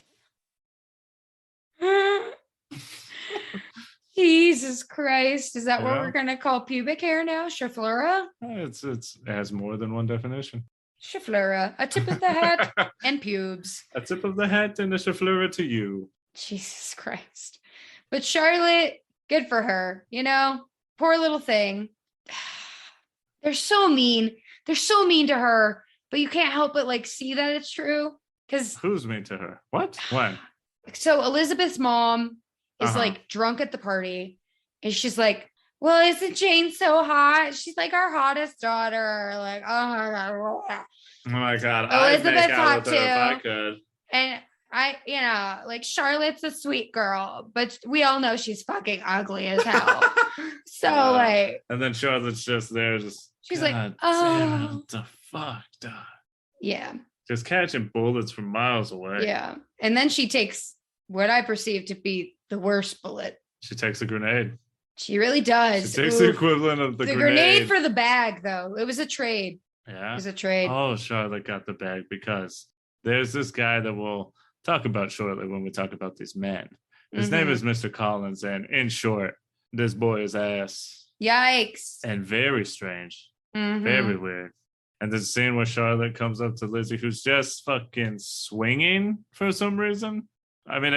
Jesus Christ. Is that what Yeah. we're going to call pubic hair now? Shaflura? It has more than one definition. Shaflura. A tip of the hat and pubes. A tip of the hat and a chaflura to you. Jesus Christ. But Charlotte, good for her. You know, poor little thing. They're so mean. They're so mean to her, but you can't help but like see that it's true. Because who's mean to her? What? When? So Elizabeth's mom is like drunk at the party, and she's like, "Well, isn't Jane so hot? She's like our hottest daughter." Like, oh my God, Elizabeth's I'd make out hot with her if I too. could. And like Charlotte's a sweet girl, but we all know she's fucking ugly as hell. So like, and then Charlotte's just there, she's like, damn, "Oh, what the fuck, dog." Yeah. Just catching bullets from miles away. Yeah. And then she takes what I perceive to be the worst bullet. She takes a grenade. She really does. She takes the equivalent of the grenade for the bag, though. It was a trade. Yeah. It was a trade. Oh, Charlotte got the bag because there's this guy that we'll talk about shortly when we talk about these men. His name is Mr. Collins, and in short, this boy is ass. Yikes. And very strange. Very weird. And there's a scene where Charlotte comes up to Lizzie, who's just fucking swinging for some reason. I mean,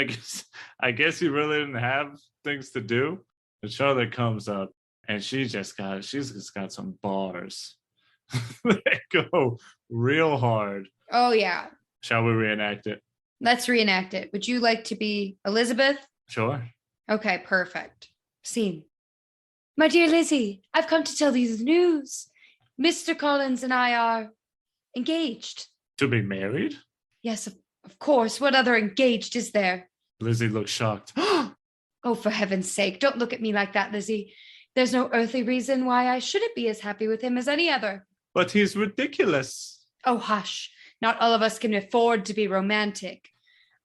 I guess he really didn't have things to do. But Charlotte comes up, and she's just got some bars. They go real hard. Oh, yeah. Shall we reenact it? Let's reenact it. Would you like to be Elizabeth? Sure. Okay, perfect. Scene. My dear Lizzie, I've come to tell you the news. Mr. Collins and I are engaged. To be married? Yes, of course. What other engaged is there? Lizzie looks shocked. Oh, for heaven's sake, don't look at me like that, Lizzie. There's no earthly reason why I shouldn't be as happy with him as any other. But he's ridiculous. Oh, hush. Not all of us can afford to be romantic.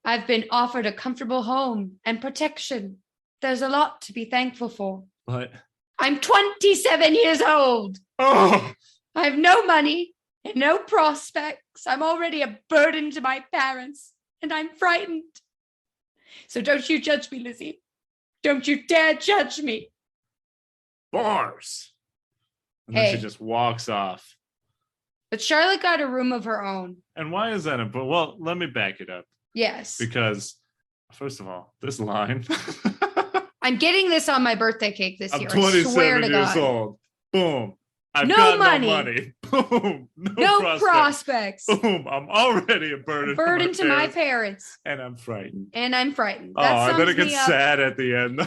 I've been offered a comfortable home and protection. There's a lot to be thankful for. What? I'm 27 years old. Oh! I have no money and no prospects. I'm already a burden to my parents, and I'm frightened. So don't you judge me, Lizzie. Don't you dare judge me. Bars. And then she just walks off. But Charlotte got a room of her own. And why is that important? Well, let me back it up. Yes. Because, first of all, this line. I'm getting this on my birthday cake this year. I'm 27 years God. Old. Boom. I've no got money. No money. Boom. No prospects. Boom. I'm already a burden. To my parents. And I'm frightened. And then it gets sad at the end.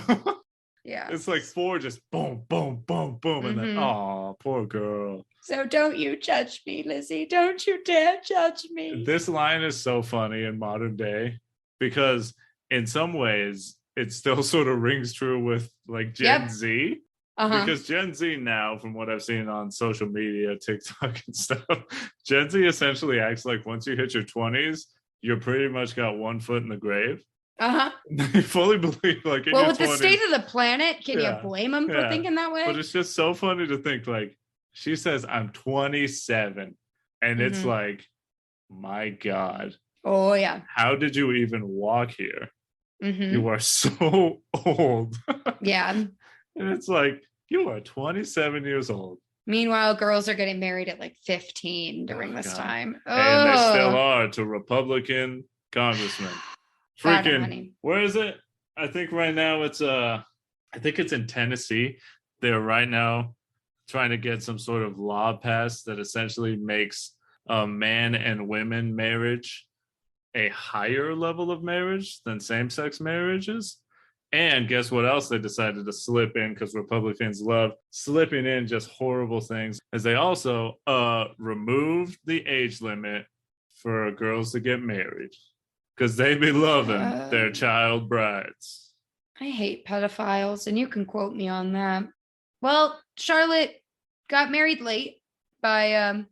Yeah. It's like 4 just boom, boom, boom, boom. And then, oh, poor girl. So don't you judge me, Lizzie. Don't you dare judge me. This line is so funny in modern day because in some ways it still sort of rings true with like Gen Z. Because Gen Z now, from what I've seen on social media, TikTok and stuff, Gen Z essentially acts like once you hit your 20s, you're pretty much got one foot in the grave. They fully believe like in your with 20s, the state of the planet, can you blame them for thinking that way? But it's just so funny to think like she says I'm 27 and it's like, my God. Oh yeah. How did you even walk here? Mm-hmm. You are so old. Yeah. And it's like, you are 27 years old. Meanwhile, girls are getting married at like 15 during this time. And they still are to Republican congressmen. Freaking, where is it? I think right now it's in Tennessee. They're right now trying to get some sort of law passed that essentially makes man and women marriage a higher level of marriage than same-sex marriages. And guess what else they decided to slip in, because Republicans love slipping in just horrible things, is they also removed the age limit for girls to get married, because they be loving their child brides. I hate pedophiles, and you can quote me on that. Well, Charlotte got married late by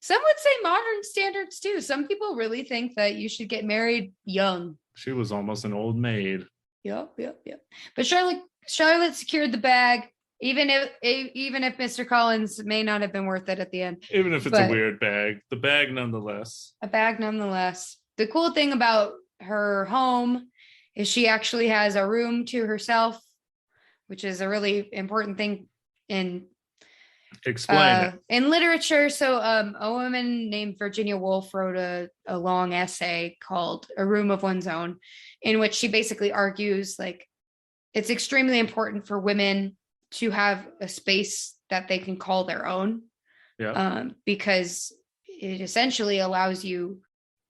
some would say modern standards too. Some people really think that you should get married young. She was almost an old maid. Yep. But Charlotte secured the bag, even if Mr. Collins may not have been worth it at the end. Even if it's a weird bag, the bag nonetheless. A bag nonetheless. The cool thing about her home is she actually has a room to herself, which is a really important thing in literature. So a woman named Virginia Woolf wrote a long essay called A Room of One's Own, in which she basically argues like it's extremely important for women to have a space that they can call their own. Because it essentially allows you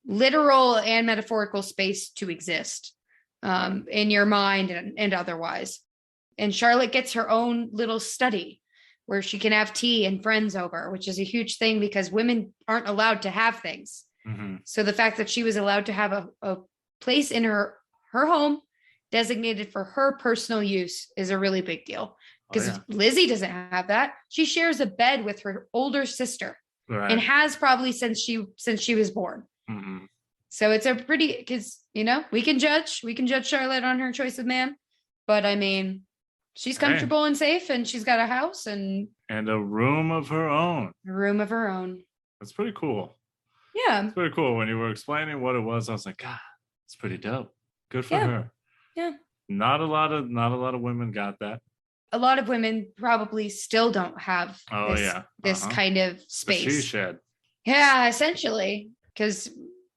literal and metaphorical space to exist in your mind and otherwise. And Charlotte gets her own little study where she can have tea and friends over, which is a huge thing because women aren't allowed to have things. Mm-hmm. So the fact that she was allowed to have a place in her home designated for her personal use is a really big deal. Because Lizzie doesn't have that. She shares a bed with her older sister and has probably since she was born. Mm-hmm. So it's a pretty, because, we can judge Charlotte on her choice of man, but I mean, she's comfortable and safe, and she's got a house and a room of her own. A room of her own. That's pretty cool. Yeah. It's pretty cool. When you were explaining what it was, I was like, God, it's pretty dope. Good for her. Yeah. Not a lot of women got that. A lot of women probably still don't have this kind of space. The she shed. Yeah, essentially. Because,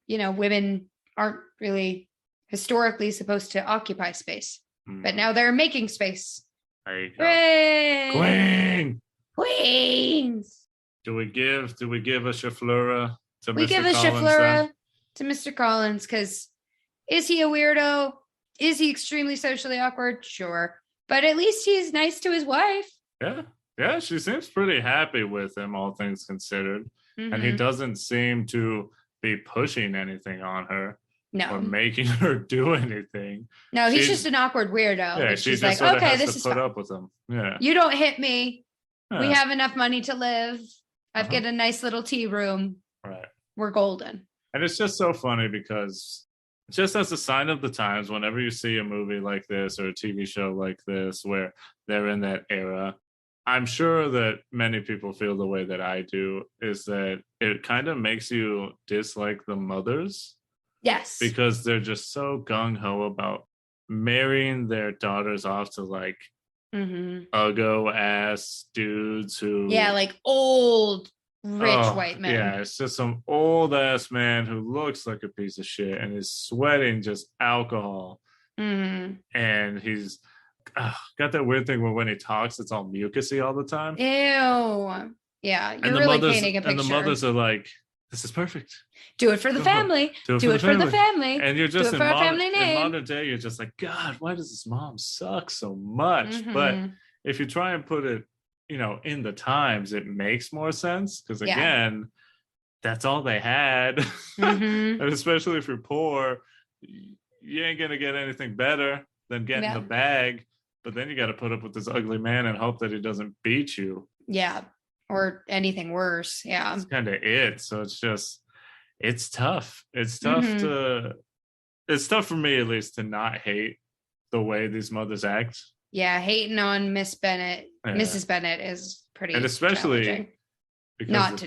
women aren't really historically supposed to occupy space. But now they're making space. There you go. Queens. Do we give a chauffleur to Mr. Collins? We give a chauffleur to Mr. Collins because is he a weirdo? Is he extremely socially awkward? Sure. But at least he's nice to his wife. Yeah. Yeah, she seems pretty happy with him, all things considered. Mm-hmm. And he doesn't seem to be pushing anything on her. No. Or making her do anything. No, he's just an awkward weirdo. Yeah, she's like, okay, this is put up with him. Yeah. You don't hit me. Yeah. We have enough money to live. I've got a nice little tea room. Right. We're golden. And it's just so funny because just as a sign of the times, whenever you see a movie like this or a TV show like this where they're in that era, I'm sure that many people feel the way that I do, is that it kind of makes you dislike the mothers. Yes. Because they're just so gung-ho about marrying their daughters off to like uggo ass dudes who like old rich white men. Yeah, it's just some old ass man who looks like a piece of shit and is sweating just alcohol. Mm-hmm. And he's got that weird thing where when he talks it's all mucusy all the time. Ew. Yeah, you're really painting a picture. And the mothers are like, this is perfect. Do it for the family. Do it for the family. And you're just in modern day, you're just like, God, why does this mom suck so much? Mm-hmm. But if you try and put it, in the times, it makes more sense. Because again, that's all they had. Mm-hmm. And especially if you're poor, you ain't going to get anything better than getting the bag. But then you got to put up with this ugly man and hope that he doesn't beat you. Yeah. Or anything worse. Yeah. That's kind of it. So it's tough. It's tough it's tough for me at least to not hate the way these mothers act. Yeah. Hating on Miss Bennett, Mrs. Bennett is pretty, and especially because not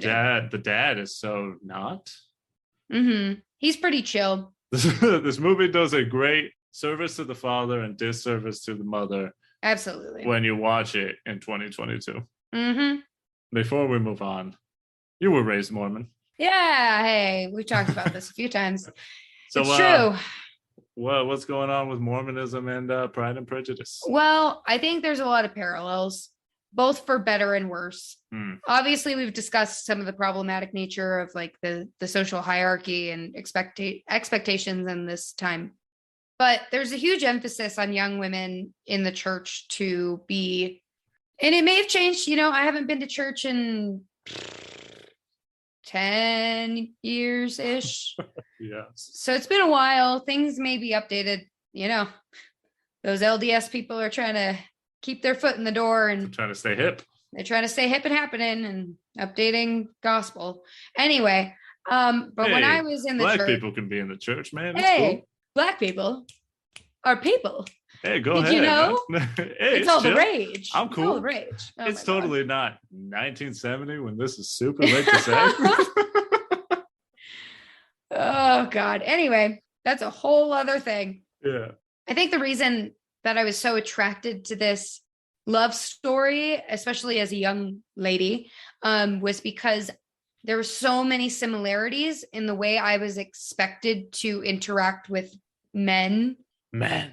the dad is so not. Mm-hmm. He's pretty chill. This movie does a great service to the father and disservice to the mother. Absolutely. When you watch it in 2022. Mm-hmm. Before we move on, you were raised Mormon. Yeah, hey, we've talked about this a few times. So, it's true. What's going on with Mormonism and Pride and Prejudice? Well, I think there's a lot of parallels both for better and worse. Mm. Obviously, we've discussed some of the problematic nature of like the social hierarchy and expectations in this time. But there's a huge emphasis on young women in the church to be, and it may have changed. I haven't been to church in 10 years ish. Yeah. So it's been a while. Things may be updated. Those LDS people are trying to keep their foot in the door, and I'm trying to stay hip. They're trying to stay hip and happening and updating gospel. Anyway, but when I was in the black church, people can be in the church, man. It's hey, cool. Black people are people. Hey, go Did ahead. you know? Hey, it's all chill. the rage. I'm It's cool. all the rage. Oh it's my God. totally not 1970 when this is super late to say. Oh God. Anyway, that's a whole other thing. Yeah. I think the reason that I was so attracted to this love story, especially as a young lady, was because there were so many similarities in the way I was expected to interact with men. I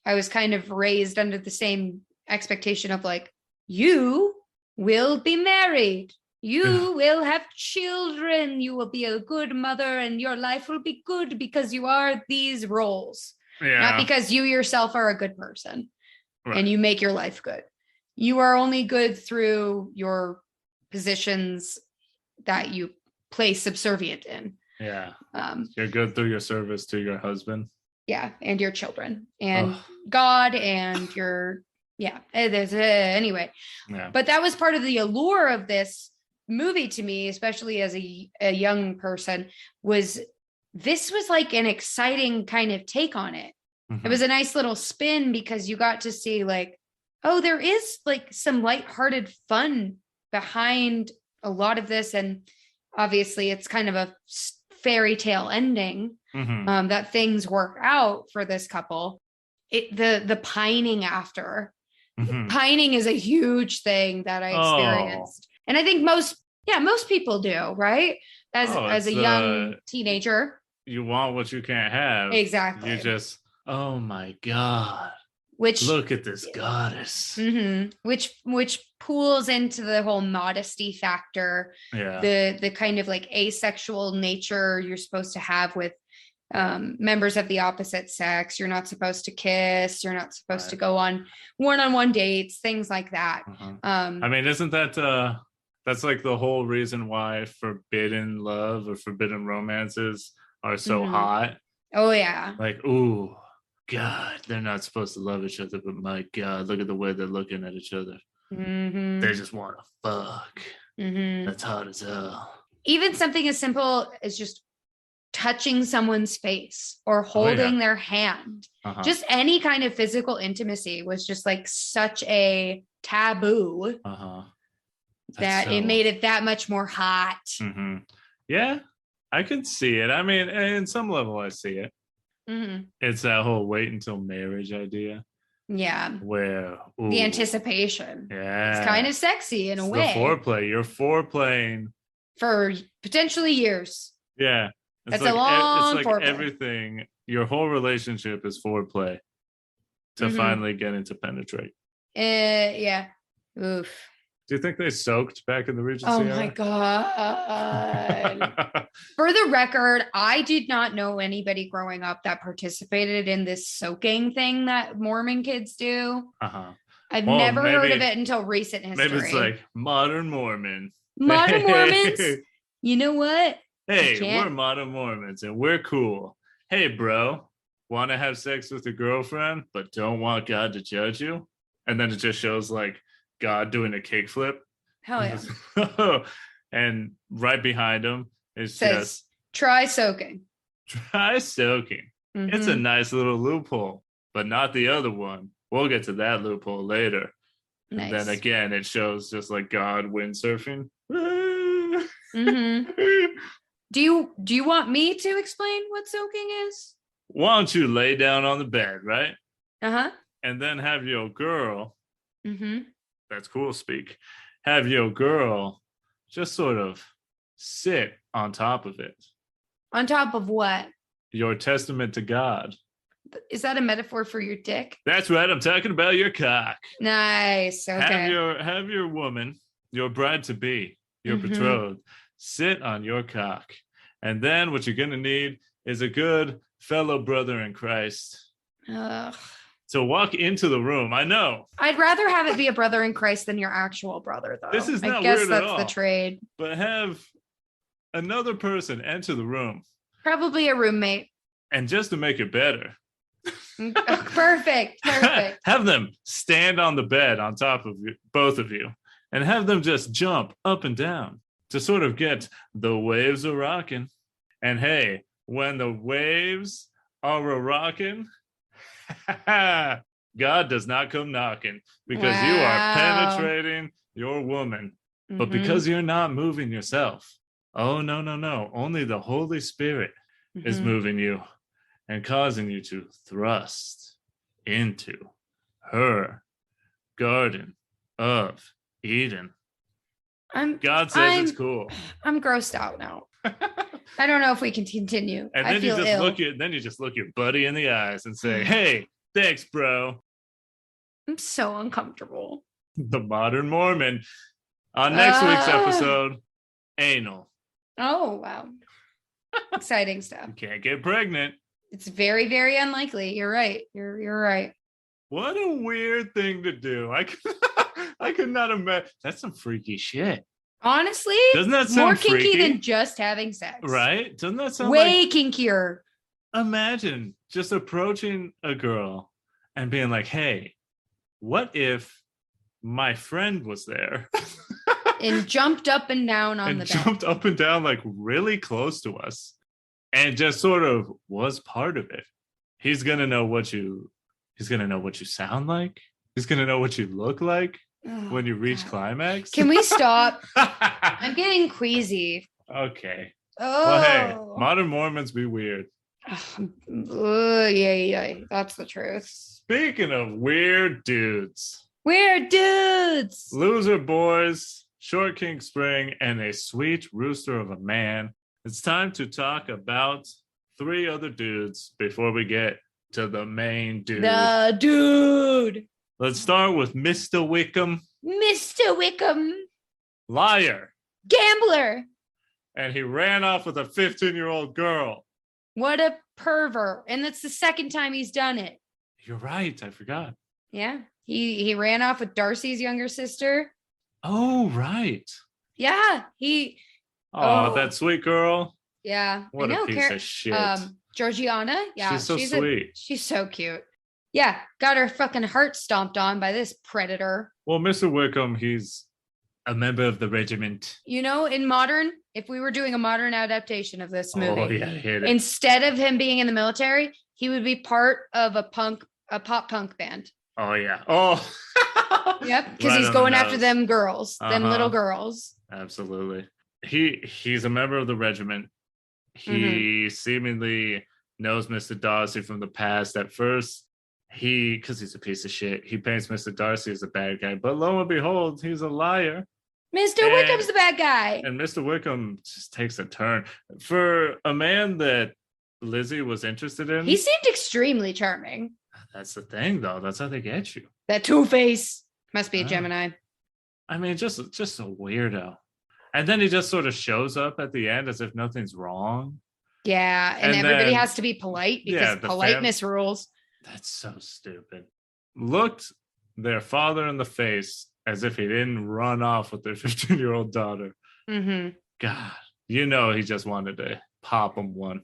was kind of raised under the same expectation of like, you will be married. You will have children. You will be a good mother and your life will be good because you are these roles. Yeah. Not because you yourself are a good person. Right. And you make your life good. You are only good through your positions that you place subservient in. Yeah. You're good through your service to your husband. Yeah. And your children and God and your, anyway. Yeah. But that was part of the allure of this movie to me, especially as a young person, this was like an exciting kind of take on it. Mm-hmm. It was a nice little spin because you got to see like, oh, there is like some lighthearted fun behind a lot of this. And obviously it's kind of a fairy tale ending, that things work out for this couple. The pining after. Pining is a huge thing that I experienced. And I think most people do, right? As a young teenager. You want what you can't have. Exactly. You just, oh my God. Look at this goddess. Which pulls into the whole modesty factor. Yeah. The kind of like asexual nature you're supposed to have with members of the opposite sex. You're not supposed to kiss. You're not supposed to go on one-on-one dates, things like that. I mean, isn't that that's like the whole reason why forbidden love or forbidden romances are so hot? Oh yeah. Like, ooh, God, they're not supposed to love each other, but my God, look at the way they're looking at each other. They just want to fuck. That's hot as hell. Even something as simple as just touching someone's face or holding their hand, just any kind of physical intimacy was just like such a taboo that it made it that much more hot. Yeah, I can see it. I mean, in some level, I see it. It's that whole wait until marriage idea. Yeah. Where the anticipation. Yeah. It's kind of sexy in a way. The foreplay. You're foreplaying for potentially years. Yeah. That's like, a long it's like foreplay. Everything, your whole relationship is foreplay to finally get into penetrate. Yeah. Oof. Do you think they soaked back in the Regency era? Oh my God. For the record, I did not know anybody growing up that participated in this soaking thing that Mormon kids do. I've never heard of it until recent history. Maybe it's like modern Mormon. Modern Mormons? You know what? Hey, we're modern Mormons and we're cool. Hey, bro, want to have sex with your girlfriend, but don't want God to judge you? And then it just shows like God doing a kickflip. Hell yeah. And right behind him is just try soaking. Try soaking. It's a nice little loophole, but not the other one. We'll get to that loophole later. Nice. And then again, it shows just like God windsurfing. Do you want me to explain what soaking is? Why don't you lay down on the bed, right? And then have your girl. That's cool speak. Have your girl just sort of sit on top of it. On top of what? Your testament to God. Is that a metaphor for your dick? That's right. I'm talking about your cock. Nice. Okay. Have your woman, your bride to be, your Mhm. betrothed, sit on your cock. And then what you're going to need is a good fellow brother in Christ Ugh. to walk into the room. I know. I'd rather have it be a brother in Christ than your actual brother, though. This is I not guess weird at that's the all. trade. But have another person enter the room. Probably a roommate. And just to make it better, Perfect. have them stand on the bed on top of you, both of you, and have them just jump up and down to sort of get the waves a rocking. And hey, when the waves are a rocking, God does not come knocking because you are penetrating your woman. But because you're not moving yourself, oh, no. Only the Holy Spirit is moving you and causing you to thrust into her Garden of Eden. God says it's cool. I'm grossed out now. I don't know if we can continue. And then you just look your buddy in the eyes and say, "Hey, thanks, bro." I'm so uncomfortable. The Modern Mormon. On next week's episode, anal. Oh, wow. Exciting stuff. You can't get pregnant. It's very, very unlikely. You're right. You're right. What a weird thing to do. I could not imagine. That's some freaky shit. Honestly, doesn't that sound more kinky freaky? than just having sex? Right? Doesn't that sound way kinkier? Imagine just approaching a girl and being like, "Hey, what if my friend was there?" And jumped up and down on the bed. Jumped up and down like really close to us and just sort of was part of it. He's gonna know what you sound like. He's gonna know what you look like when you reach climax. Can we stop? I'm getting queasy. Okay. Oh, well, hey, Modern Mormons be weird. Yeah, that's the truth. Speaking of weird dudes, loser boys, Short King Spring, and a sweet rooster of a man. It's time to talk about 3 other dudes before we get to the main dude. The dude. Let's start with Mr. Wickham. Mr. Wickham. Liar. Gambler. And he ran off with a 15-year-old girl. What a pervert. And that's the second time he's done it. You're right. I forgot. Yeah. He ran off with Darcy's younger sister. Oh, right. Yeah. That sweet girl. Yeah. What a piece of shit. Georgiana. Yeah. She's so sweet. She's so cute. Yeah. Got her fucking heart stomped on by this predator. Well, Mr. Wickham, he's a member of the regiment. You know, if we were doing a modern adaptation of this movie, hit it. Instead of him being in the military, he would be part of a pop punk band. Oh, yeah. Oh, yep. Because he's going after them girls, them little girls. Absolutely. He's a member of the regiment. He seemingly knows Mr. Darcy from the past. At first, because he's a piece of shit, he paints Mr. Darcy as a bad guy. But lo and behold, he's a liar. Mr. Wickham's the bad guy. And Mr. Wickham just takes a turn. For a man that Lizzie was interested in, he seemed extremely charming. That's the thing, though. That's how they get you. That Two-Face must be a Gemini. I mean, just a weirdo. And then he just sort of shows up at the end as if nothing's wrong. Yeah, and everybody has to be polite because politeness rules. That's so stupid. Looked their father in the face as if he didn't run off with their 15-year-old daughter. God, he just wanted to pop him one.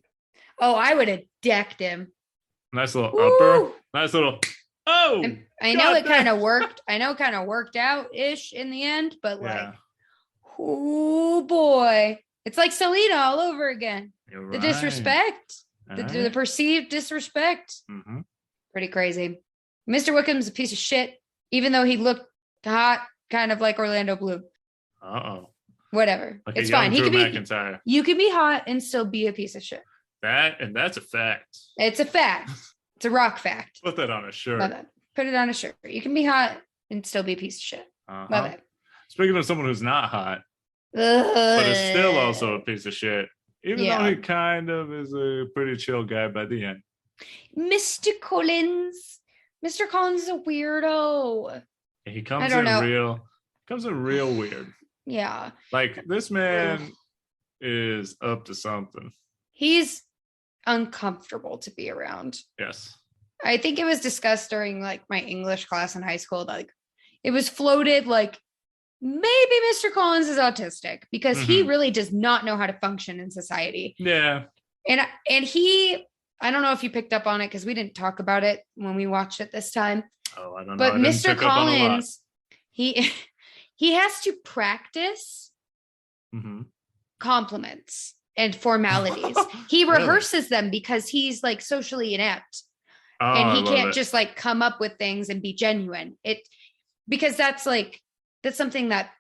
Oh, I would have decked him. Nice little upper. Nice little. Oh, I know it kind of worked. I know it kind of worked out-ish in the end, but oh boy. It's like Selena all over again. You're the right. Disrespect. The perceived disrespect. Pretty crazy. Mr. Wickham's a piece of shit, even though he looked hot, kind of like Orlando Bloom. Whatever. Like it's fine. McIntyre. You can be hot and still be a piece of shit. That's a fact. It's a fact. It's a rock fact. Put that on a shirt. Put it on a shirt. You can be hot and still be a piece of shit. Love it. Speaking of someone who's not hot, but is still also a piece of shit, even though he kind of is a pretty chill guy by the end. Mr. Collins. Mr. Collins is a weirdo. He I comes don't in know. real weird. Yeah. Like this man is up to something. He's uncomfortable to be around. Yes. I think it was discussed during like my English class in high school. Like it was floated like maybe Mr. Collins is autistic because he really does not know how to function in society. Yeah. And he, I don't know if you picked up on it because we didn't talk about it when we watched it this time. Oh, I don't know. But I didn't Mr. pick up on a lot. Collins, he has to practice compliments and formalities. He rehearses them because he's like socially inept. And he can't just like come up with things and be genuine. Because that's something that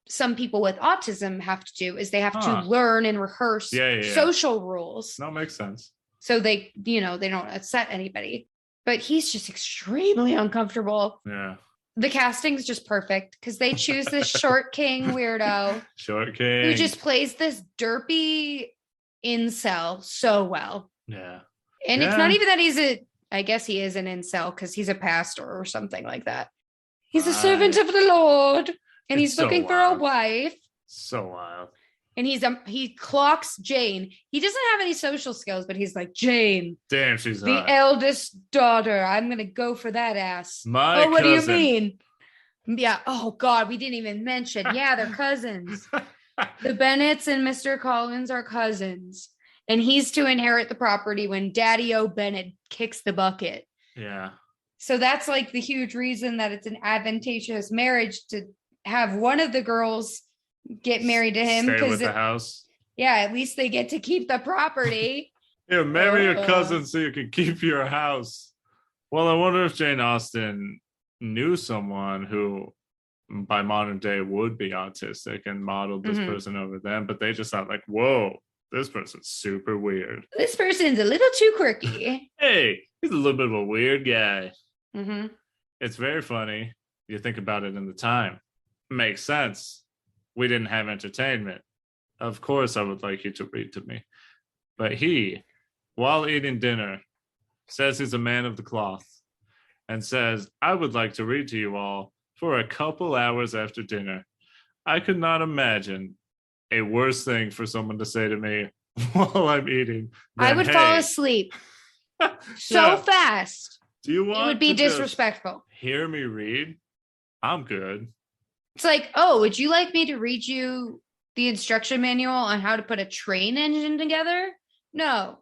some people with autism have to do, is they have to learn and rehearse social rules. No, makes sense. So they don't upset anybody. But he's just extremely uncomfortable. Yeah. The casting's just perfect because they choose this short king weirdo. Short king. Who just plays this derpy incel so well. Yeah. And it's not even that I guess he is an incel because he's a pastor or something like that. He's a servant of the Lord, and he's looking for a wife. So wild. And he clocks Jane. He doesn't have any social skills, but he's like, Jane. Damn, she's the hot. Eldest daughter. I'm gonna go for that ass. My what cousin. do you mean? Yeah. Oh God, we didn't even mention. Yeah, they're cousins. The Bennetts and Mr. Collins are cousins. And he's to inherit the property when Daddy O. Bennett kicks the bucket. Yeah. So that's like the huge reason that it's an advantageous marriage to have one of the girls get married to him. Stay with the house. Yeah, at least they get to keep the property. Yeah, marry your cousin so you can keep your house. Well, I wonder if Jane Austen knew someone who by modern day would be autistic and modeled this person over them, but they just thought like, whoa, this person's super weird. This person's a little too quirky. Hey, he's a little bit of a weird guy. It's very funny. You think about it in the time. Makes sense. We didn't have entertainment. Of course, I would like you to read to me. But he, while eating dinner, says he's a man of the cloth and says, I would like to read to you all for a couple hours after dinner. I could not imagine a worse thing for someone to say to me while I'm eating. I would fall asleep so fast. Do you want it would be disrespectful. Hear me read? I'm good. It's like, oh, would you like me to read you the instruction manual on how to put a train engine together? No.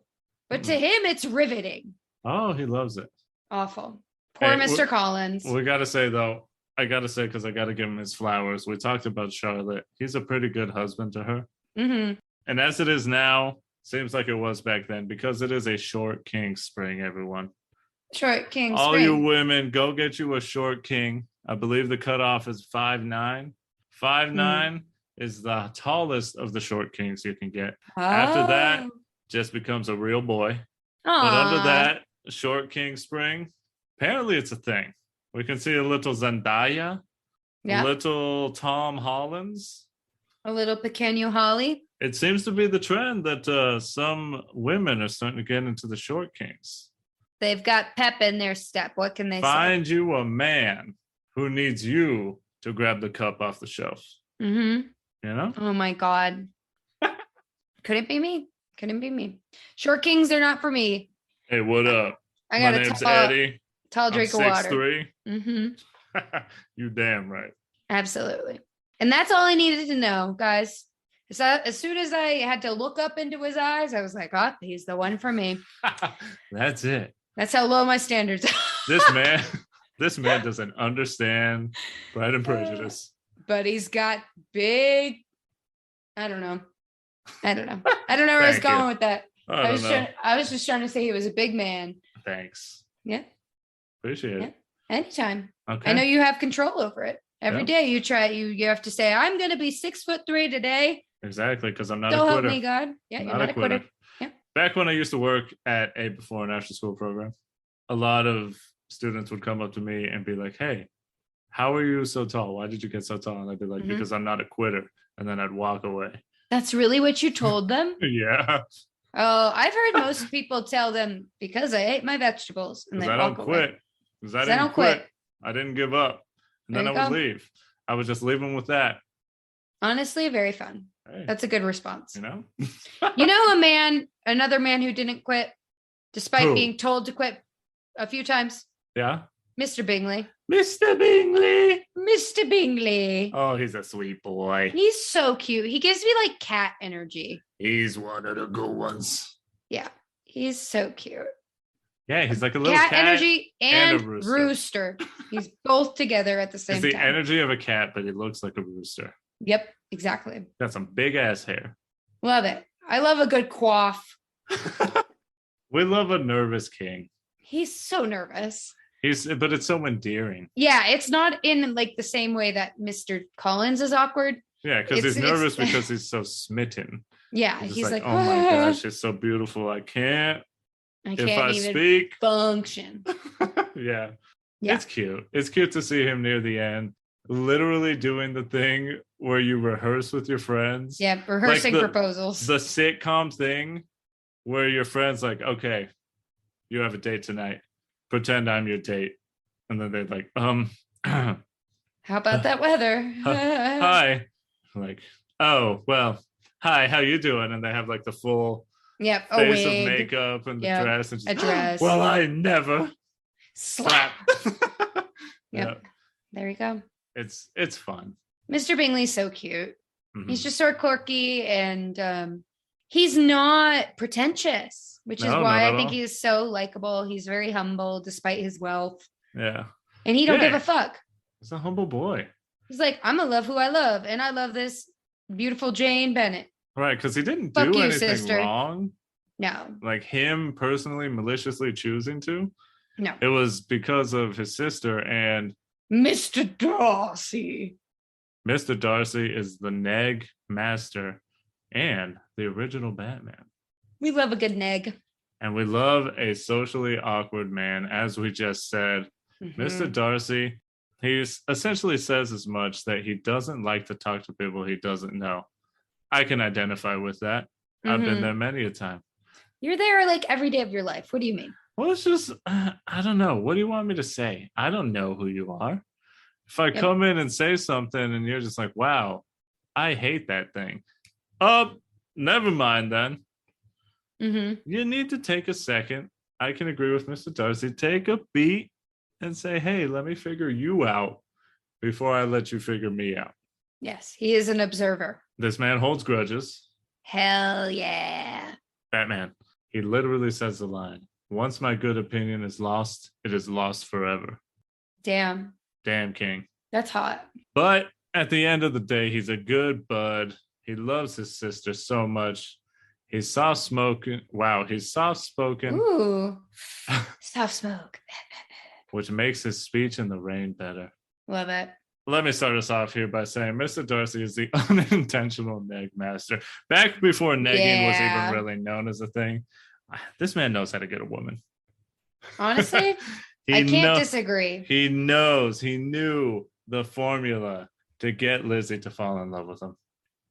But to him, it's riveting. Oh, he loves it. Awful. Poor Mr. Collins. We got to say, though, because I got to give him his flowers. We talked about Charlotte. He's a pretty good husband to her. And as it is now, seems like it was back then, because it is a short king spring, everyone. Short king All spring. you women, go get you a short king. I believe the cutoff is 5'9". 5'9" is the tallest of the short kings you can get. After that, just becomes a real boy. But under that, short king spring, apparently it's a thing. We can see a little Zendaya, a little Tom Hollands, a little Pequeño Holly. It seems to be the trend that some women are starting to get into the short kings. They've got pep in their step. What can they say? Find you a man who needs you to grab the cup off the shelf. You know? Oh my God. Couldn't be me. Couldn't be me. Short kings are not for me. Hey, what up? I got My name's Eddie. Tall drink of water. 6'3". You damn right. Absolutely. And that's all I needed to know, guys. So as soon as I had to look up into his eyes, I was like, oh, he's the one for me. That's it. That's how low my standards are. This man doesn't understand Pride and Prejudice. But he's got big, I don't know where I was going with that. I was just trying to say he was a big man. Thanks. Yeah. Appreciate it. Anytime. Okay. I know you have control over it. Every day you have to say, I'm going to be 6'3" today. Exactly, because I'm not Still a quitter. help me, God. Yeah, you're not a quitter. Yeah. Back when I used to work at a before and after school program, a lot of students would come up to me and be like, hey, how are you so tall? Why did you get so tall? And I'd be like, because I'm not a quitter. And then I'd walk away. That's really what you told them? Yeah. Oh, I've heard most people tell them because I ate my vegetables and Because they I walk don't away. quit. Because I 'Cause didn't don't quit. I didn't give up. And There then I you would go. leave. I would just leave them with that. Honestly, very fun. Hey, That's a good response. you know? You know, another man who didn't quit despite Who? being told to quit a few times? Yeah. Mr. Bingley. Mr. Bingley. Mr. Bingley. Oh, he's a sweet boy. He's so cute. He gives me like cat energy. He's one of the good ones. Yeah, he's so cute. Yeah, he's like a little cat, energy and a rooster. He's both together at the same He's the time. energy of a cat, but he looks like a rooster. Yep, exactly. Got some big ass hair. Love it. I love a good quaff. We love a nervous king. He's so nervous. But it's so endearing. Yeah, it's not in like the same way that Mr. Collins is awkward. Yeah, because he's nervous because he's so smitten. Yeah, he's like, oh my gosh, it's so beautiful. I can't even speak. Function. Yeah. It's cute. It's cute to see him near the end, literally doing the thing where you rehearse with your friends. Yeah, rehearsing like proposals. The sitcom thing where your friend's like, okay, you have a date tonight. Pretend I'm your date. And then they're like, how about that weather? Hi. Like, oh, well, hi, how you doing? And they have like the full face of makeup and the dress. And a dress. Well, I never slap. Yep. There you go. It's fun. Mr. Bingley's so cute. Mm-hmm. He's just sort of quirky and he's not pretentious, which is why I think he's so likable. He's very humble despite his wealth. Yeah. And he don't give a fuck. He's a humble boy. He's like, I'm gonna love who I love, and I love this beautiful Jane Bennett. Right, because he didn't do anything wrong. No. Like him personally maliciously choosing to. No. It was because of his sister and Mr. Darcy. Mr. Darcy is the neg master and the original Batman. We love a good neg. And we love a socially awkward man, as we just said. Mm-hmm. Mr. Darcy, he essentially says as much that he doesn't like to talk to people he doesn't know. I can identify with that. Mm-hmm. I've been there many a time. You're there like every day of your life. What do you mean? Well, it's just, I don't know. What do you want me to say? I don't know who you are. If I come in and say something and you're just like, wow, I hate that thing. Never mind then. Mm-hmm. You need to take a second. I can agree with Mr. Darcy. Take a beat and say, hey, let me figure you out before I let you figure me out. Yes, he is an observer. This man holds grudges. Hell yeah. Batman. He literally says the line, once my good opinion is lost, it is lost forever. Damn. Damn, King. That's hot. But at the end of the day, he's a good bud. He loves his sister so much. He's soft-spoken. Wow, he's soft-spoken. Ooh, soft smoke. Which makes his speech in the rain better. Love it. Let me start us off here by saying Mr. Darcy is the unintentional neg master. Back before negging was even really known as a thing, this man knows how to get a woman. Honestly, I can't disagree. He knew the formula to get Lizzie to fall in love with him.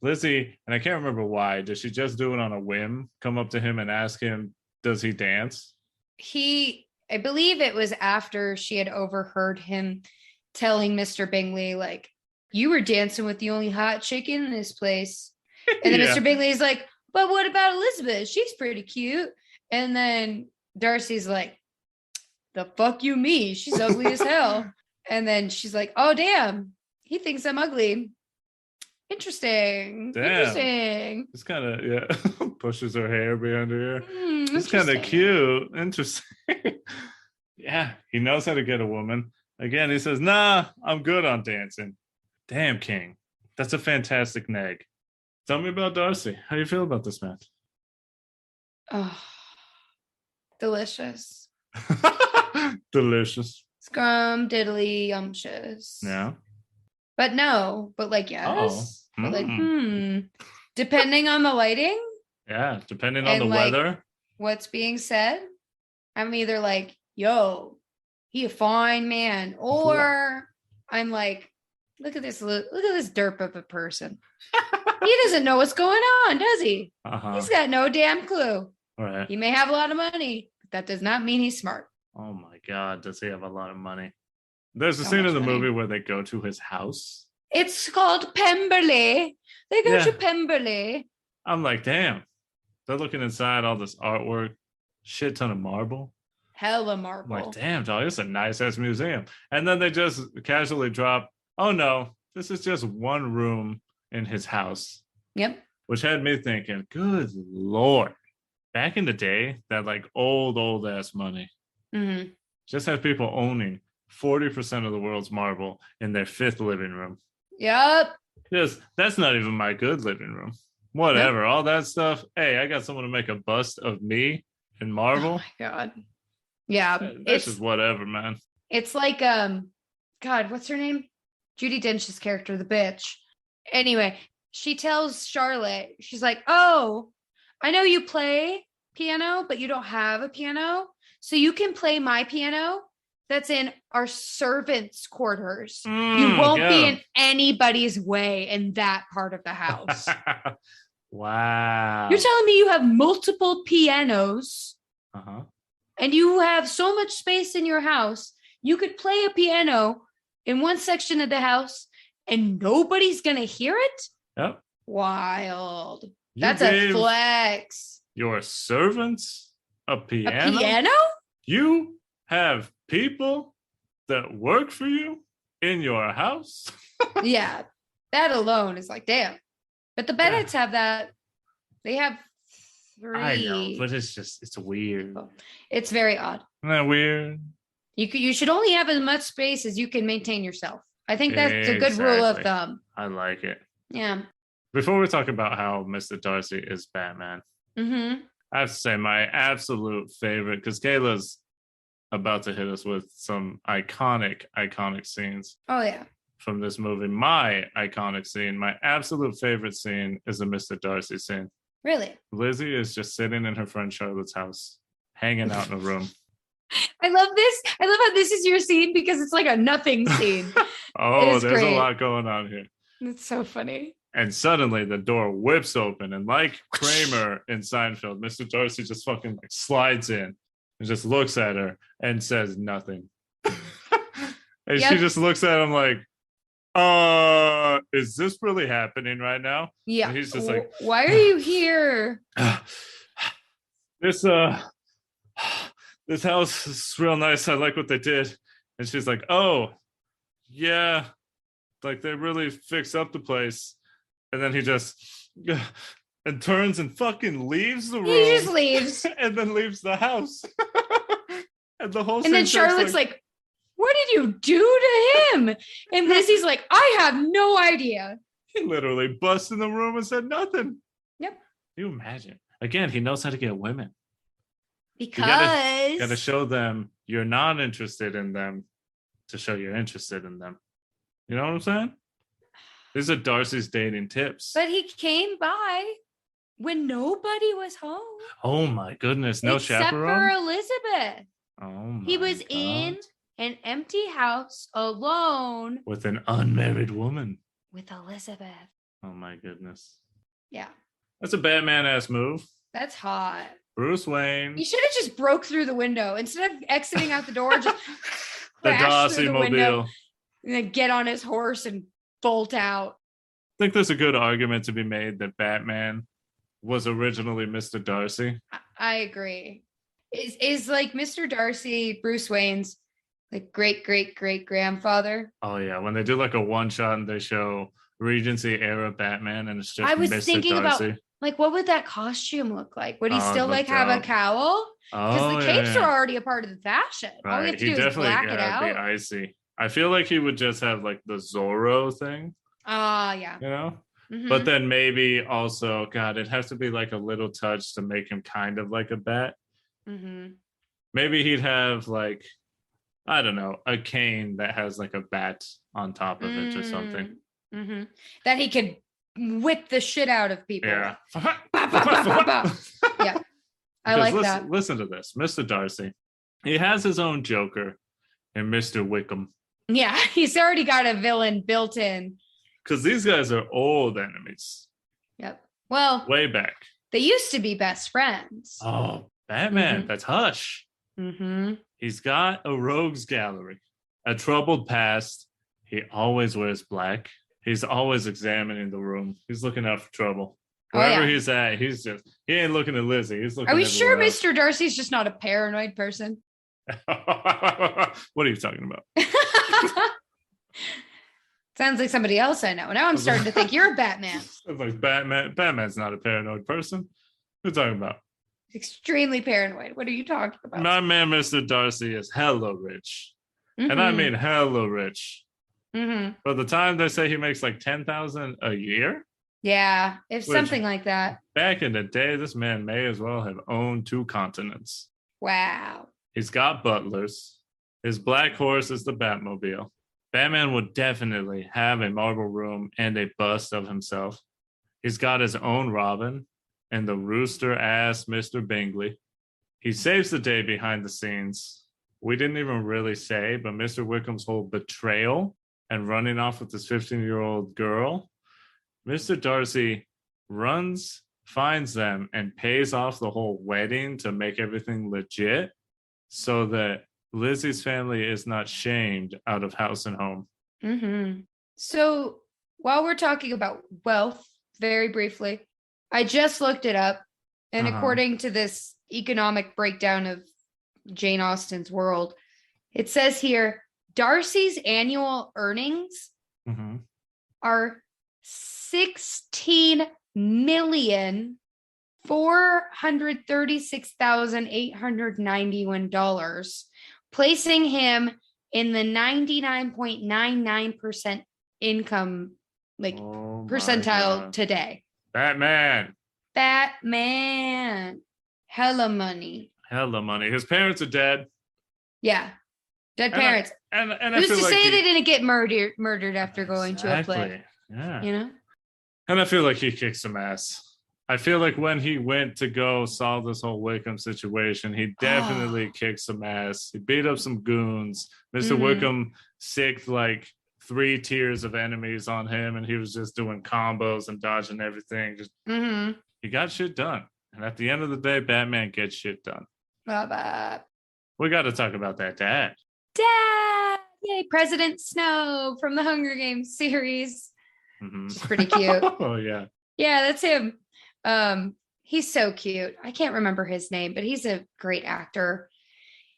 Lizzie, and I can't remember why, did she just do it on a whim? Come up to him and ask him, does he dance? I believe it was after she had overheard him telling Mr. Bingley, like, you were dancing with the only hot chick in this place. And then Mr. Bingley's like, but what about Elizabeth? She's pretty cute. And then Darcy's like, the fuck you mean? She's ugly as hell. And then she's like, oh, damn. He thinks I'm ugly. Interesting. Damn. Interesting. It's kind of, pushes her hair behind her ear. It's kind of cute. Interesting. Yeah, he knows how to get a woman. Again, he says, nah, I'm good on dancing. Damn, King. That's a fantastic neg. Tell me about Darcy. How do you feel about this man? Oh, delicious. Delicious. Scrum, diddly, umptious. Yeah. But no, but like, yes. Oh. But like, depending on the lighting. Yeah, depending on the weather. What's being said. I'm either like, yo, he a fine man. Or I'm like, Look at this derp of a person. He doesn't know what's going on, does he? He's got no damn clue. Right. He may have a lot of money, but that does not mean he's smart. Oh my God, does he have a lot of money? There's a So scene much in the money. movie where they go to his house. It's called Pemberley. They go Yeah. to Pemberley. I'm like, damn. They're looking inside all this artwork, shit ton of marble. Hella I'm marble. like, damn, dog, it's a nice ass museum. And then they just casually drop, oh no, this is just one room in his house. Yep. Which had me thinking, good Lord. Back in the day, that like old ass money Mm-hmm. just had people owning 40% of the world's marble in their 5th living room. Yep. Just that's not even my good living room. Whatever, all that stuff. Hey, I got someone to make a bust of me in Oh marble. my God. Yeah. That's just whatever, man. It's like God, what's her name? Judi Dench's character, the bitch. Anyway, she tells Charlotte, she's like, oh, I know you play piano, but you don't have a piano. So you can play my piano that's in our servants' quarters. You won't be in anybody's way in that part of the house. Wow. You're telling me you have multiple pianos Uh-huh. and you have so much space in your house. You could play a piano in one section of the house and nobody's going to hear it? Yep. Wild. You That's a gave flex. your servants a piano? A piano? You have people that work for you in your house? Yeah. That alone is like, damn. But the Bennetts have that. They have 3. I know, but it's weird. It's very odd. Isn't that weird? You should only have as much space as you can maintain yourself. I think that's a good rule of Exactly. thumb. I like it. Yeah. Before we talk about how Mr. Darcy is Batman, Mm-hmm. I have to say my absolute favorite, because Kayla's about to hit us with some iconic scenes Oh, yeah. from this movie. My iconic scene, my absolute favorite scene is the Mr. Darcy scene. Really? Lizzie is just sitting in her friend Charlotte's house, hanging out in a room. I love this. I love how this is your scene because it's like a nothing scene. Oh, there's great. a lot going on here. It's so funny. And suddenly the door whips open, and like Kramer in Seinfeld, Mr. Darcy just fucking like slides in and just looks at her and says nothing. And she just looks at him like, is this really happening right now? Yeah. And he's just like, why are you here? This house is real nice. I like what they did. And she's like, oh, yeah. Like they really fixed up the place. And then he just and turns and fucking leaves the room. He just leaves. And then leaves the house. And the whole And then Charlotte's like, what did you do to him? And Lizzie's like, I have no idea. He literally busted in the room and said nothing. Yep. Can you imagine? Again, he knows how to get women. Because You gotta show them you're not interested in them to show you're interested in them. You know what I'm saying? These are Darcy's dating tips. But he came by when nobody was home. Oh my goodness, no except chaperone? for Elizabeth. Oh my He was God. in an empty house alone With an unmarried woman. with Elizabeth. Oh my goodness. Yeah, That's a Batman-ass move. that's hot. Bruce Wayne. He should have just broke through the window instead of exiting out the door. Just The crash through the window Darcy-mobile. and then get on his horse and bolt out. I think there's a good argument to be made that Batman was originally Mr. Darcy. I agree. Is like Mr. Darcy Bruce Wayne's like great grandfather? Oh yeah, when they do like a one shot and they show Regency era Batman and it's just I was Mr. thinking Darcy. about like what would that costume look like? Would he Oh, still it like looked have a dope. cowl? Because Oh, the capes yeah. are already a part of the fashion. All we have Right. to He do is definitely black it gotta be out. icy. I feel like he would just have like the Zorro thing, Yeah. you know? Mhm. But then maybe also, God, it has to be like a little touch to make him kind of like a bat. Mhm. Maybe he'd have like, I don't know, a cane that has like a bat on top of it or something. Mhm. That he could whip the shit out of people. Yeah. Ba, ba, ba, ba, ba. Yeah. I like listen, that. Listen to this. Mr. Darcy, he has his own Joker and Mr. Wickham. Yeah, he's already got a villain built in. Because these guys are old enemies. Yep. Well, Way back. they used to be best friends. Oh, Batman. That's Hush. Mm-hmm. He's got a rogues gallery, a troubled past. He always wears black. He's always examining the room. He's looking out for trouble. Wherever he's at, he ain't looking at Lizzie. He's looking. Are we sure else. Mr. Darcy's just not a paranoid person? What are you talking about? Sounds like somebody else I know. Now I'm starting to think you're a Batman. It's like Batman. Batman's not a paranoid person. What are you talking about? Extremely paranoid. What are you talking about? My man, Mr. Darcy, is hella rich. Mm-hmm. And I mean hella rich. Mm-hmm. By the time they say he makes like 10,000 a year. Yeah, if something like that. Back in the day, this man may as well have owned 2 continents. Wow. He's got butlers. His black horse is the Batmobile. Batman would definitely have a marble room and a bust of himself. He's got his own Robin and the rooster ass Mr. Bingley. He saves the day behind the scenes. We didn't even really say, but Mr. Wickham's whole betrayal and running off with this 15-year-old girl, Mr. Darcy runs, finds them, and pays off the whole wedding to make everything legit so that Lizzie's family is not shamed out of house and home. Mm-hmm. So while we're talking about wealth, very briefly, I just looked it up. And according to this economic breakdown of Jane Austen's world, it says here, Darcy's annual earnings are $16,436,891, placing him in the 99.99% income percentile today. Batman. Hella money. His parents are dead. Yeah. Dead parents. And who's to say they didn't get murdered after going to a play? Yeah. You know? And I feel like he kicked some ass. I feel like when he went to go solve this whole Wickham situation, he definitely kicked some ass. He beat up some goons. Mr. Wickham sicked like 3 tiers of enemies on him, and he was just doing combos and dodging everything. He got shit done. And at the end of the day, Batman gets shit done. We got to talk about that dad. Yay, President Snow from the Hunger Games series. It's pretty cute. Oh, yeah. Yeah, that's him. He's so cute. I can't remember his name, but he's a great actor.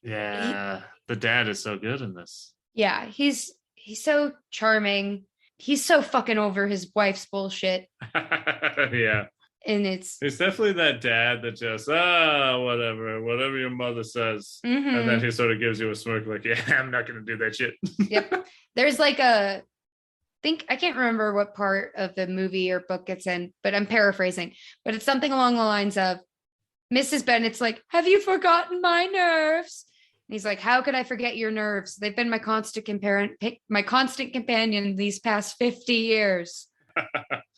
Yeah, the dad is so good in this. Yeah, he's so charming. He's so fucking over his wife's bullshit. Yeah. And it's definitely that dad that just whatever your mother says, and then he sort of gives you a smirk like, yeah, I'm not gonna do that shit. Yep. There's like I can't remember what part of the movie or book it's in, but I'm paraphrasing, but it's something along the lines of Mrs. Bennet's like, have you forgotten my nerves? And he's like, how could I forget your nerves? They've been my constant companion these past 50 years.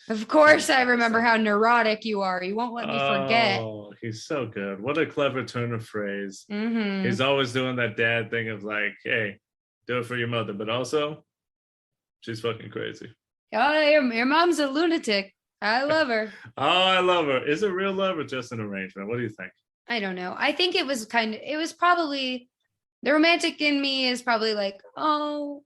Of course, I remember how neurotic you are. You won't let me forget. Oh, he's so good. What a clever turn of phrase. He's always doing that dad thing of like, hey, do it for your mother, but also, she's fucking crazy. Oh, your mom's a lunatic. I love her. Oh, I love her. Is it real love or just an arrangement? What do you think? I don't know. I think it was probably, the romantic in me is probably like, oh,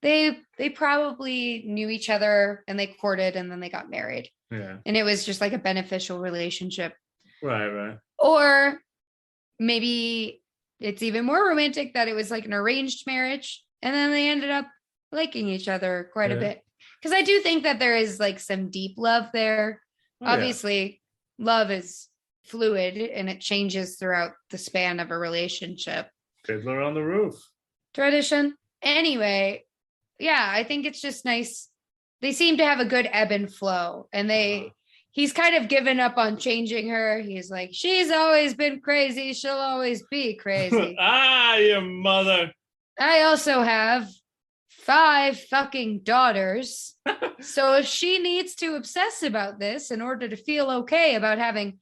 they probably knew each other and they courted and then they got married. Yeah. And it was just like a beneficial relationship. Right. Or maybe it's even more romantic that it was like an arranged marriage and then they ended up liking each other quite a bit. Because I do think that there is like some deep love there. Obviously, love is fluid and it changes throughout the span of a relationship. Fiddler on the Roof. Tradition. Anyway, yeah, I think it's just nice. They seem to have a good ebb and flow. And he's kind of given up on changing her. He's like, she's always been crazy. She'll always be crazy. Your mother. I also have 5 fucking daughters. So if she needs to obsess about this in order to feel okay about having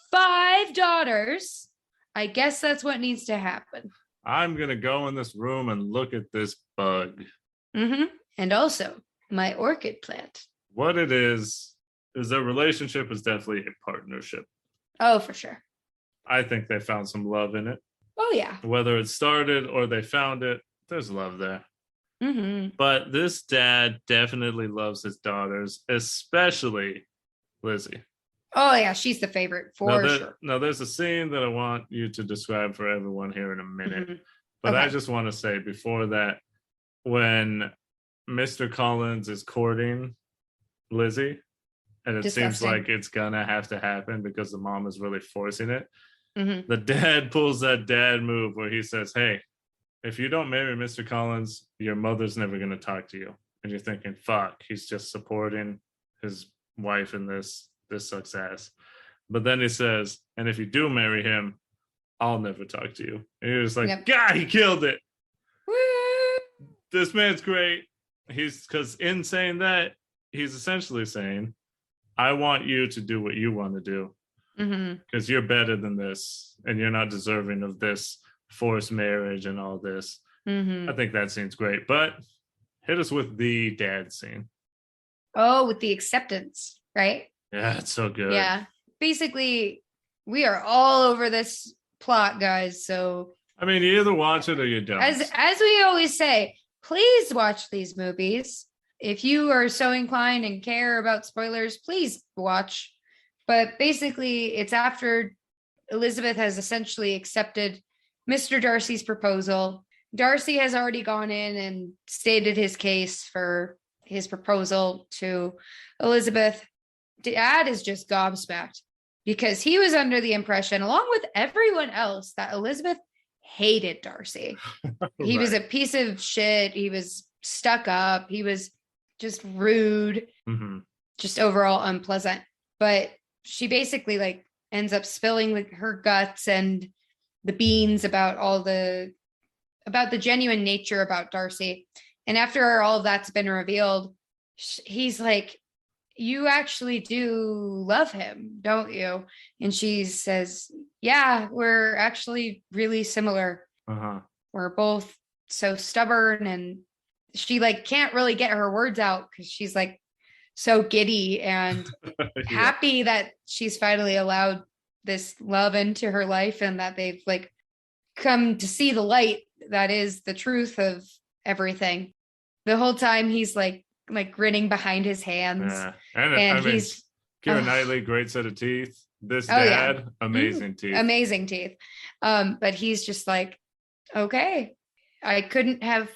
5 daughters, I guess that's what needs to happen. I'm going to go in this room and look at this bug. And also my orchid plant. What it is their relationship is definitely a partnership. Oh, for sure. I think they found some love in it. Oh, yeah. Whether it started or they found it, there's love there. But this dad definitely loves his daughters, especially Lizzie. Oh, yeah. She's the favorite for sure. Now, there's a scene that I want you to describe for everyone here in a minute. But I just want to say before that, when Mr. Collins is courting Lizzie, and it seems like it's gonna have to happen because the mom is really forcing it. The dad pulls that dad move where he says, hey, if you don't marry Mr. Collins, your mother's never gonna talk to you. And you're thinking, fuck, he's just supporting his wife in this sucks ass. But then he says, and if you do marry him, I'll never talk to you. And you're just like, God, he killed it. Woo! This man's great. Because in saying that, he's essentially saying, I want you to do what you want to do because you're better than this and you're not deserving of this forced marriage and all this. I think that scene's great, but hit us with the dad scene. Oh, with the acceptance, right? Yeah, it's so good. Yeah. Basically, we are all over this plot, guys. So I mean, you either watch it or you don't. As we always say, please watch these movies. If you are so inclined and care about spoilers, please watch. But basically, it's after Elizabeth has essentially accepted Mr. Darcy's proposal. Darcy has already gone in and stated his case for his proposal to Elizabeth. Dad is just gobsmacked because he was under the impression, along with everyone else, that Elizabeth hated Darcy. He was a piece of shit. He was stuck up. He was just rude, just overall unpleasant. But she basically ends up spilling her guts and the beans about the genuine nature about Darcy. And after all of that's been revealed, he's like, you actually do love him, don't you? And she says, yeah, we're actually really similar. We're both so stubborn, and she can't really get her words out because she's so giddy and happy that she's finally allowed this love into her life and that they've come to see the light that is the truth of everything. The whole time he's grinning behind his hands. Yeah. And he's Keira Knightley, great set of teeth. This dad, amazing teeth. Amazing teeth. But he's just okay, I couldn't have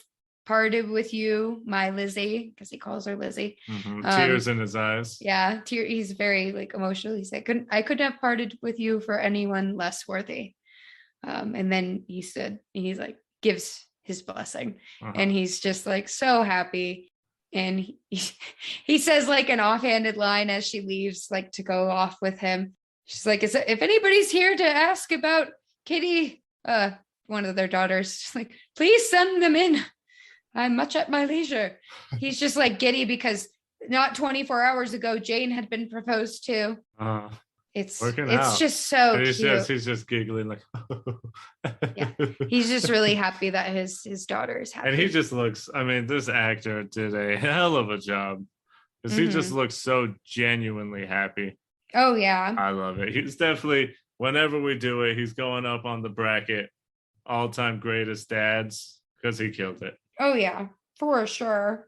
parted with you, my Lizzie, because he calls her Lizzie. Tears in his eyes. Yeah, he's very emotional. He said, I couldn't have parted with you for anyone less worthy. And then he's gives his blessing, and he's just so happy. And he says an offhanded line as she leaves, to go off with him. She's if anybody's here to ask about Kitty, one of their daughters, she's please send them in. I'm much at my leisure. He's just giddy because not 24 hours ago, Jane had been proposed to. It's just so cute. He's just giggling yeah. He's just really happy that his daughter is happy. And he just looks, this actor did a hell of a job because he just looks so genuinely happy. Oh, yeah. I love it. He's definitely, whenever we do it, he's going up on the bracket, all-time greatest dads, because he killed it. Oh, yeah, for sure.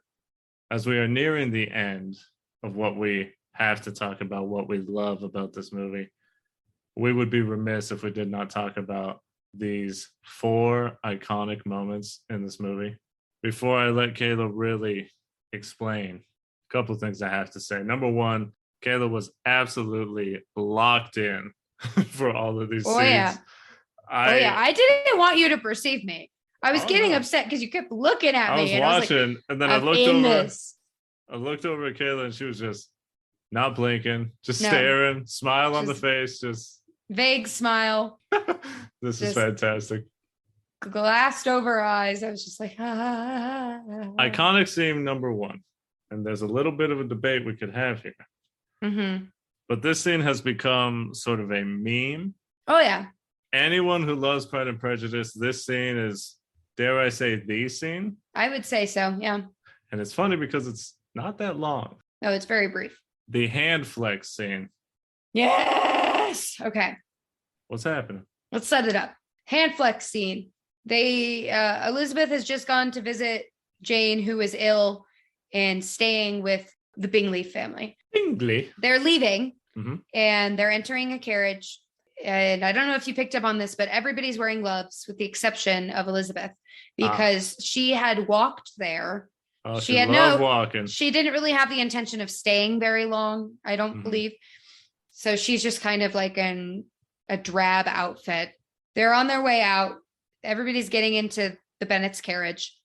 As we are nearing the end of what we have to talk about, what we love about this movie, we would be remiss if we did not talk about these 4 iconic moments in this movie. Before I let Kayla really explain, a couple of things I have to say. Number 1, Kayla was absolutely locked in for all of these scenes. Yeah. I didn't want you to perceive me. I was getting upset because you kept looking at me. I was watching, and then I looked over. I looked over at Kayla, and she was just not blinking, just staring, smile on the face, just vague smile. This is fantastic. Glassed over eyes. I was just Iconic scene number 1, and there's a little bit of a debate we could have here. But this scene has become sort of a meme. Oh yeah. anyone who loves Pride and Prejudice, this scene is, dare I say, the scene. I would say so. Yeah. And it's funny because it's not that long. No, it's very brief. The hand flex scene. Yes. Okay. What's happening? Let's set it up. Hand flex scene. Elizabeth has just gone to visit Jane, who is ill and staying with the Bingley family. Bingley. They're leaving Mm-hmm. and they're entering a carriage. And I don't know if you picked up on this, but everybody's wearing gloves with the exception of Elizabeth because she had walked there. Oh, she had walking. She didn't really have the intention of staying very long, I don't believe. So she's just kind of like in a drab outfit. They're on their way out. Everybody's getting into the Bennet's carriage.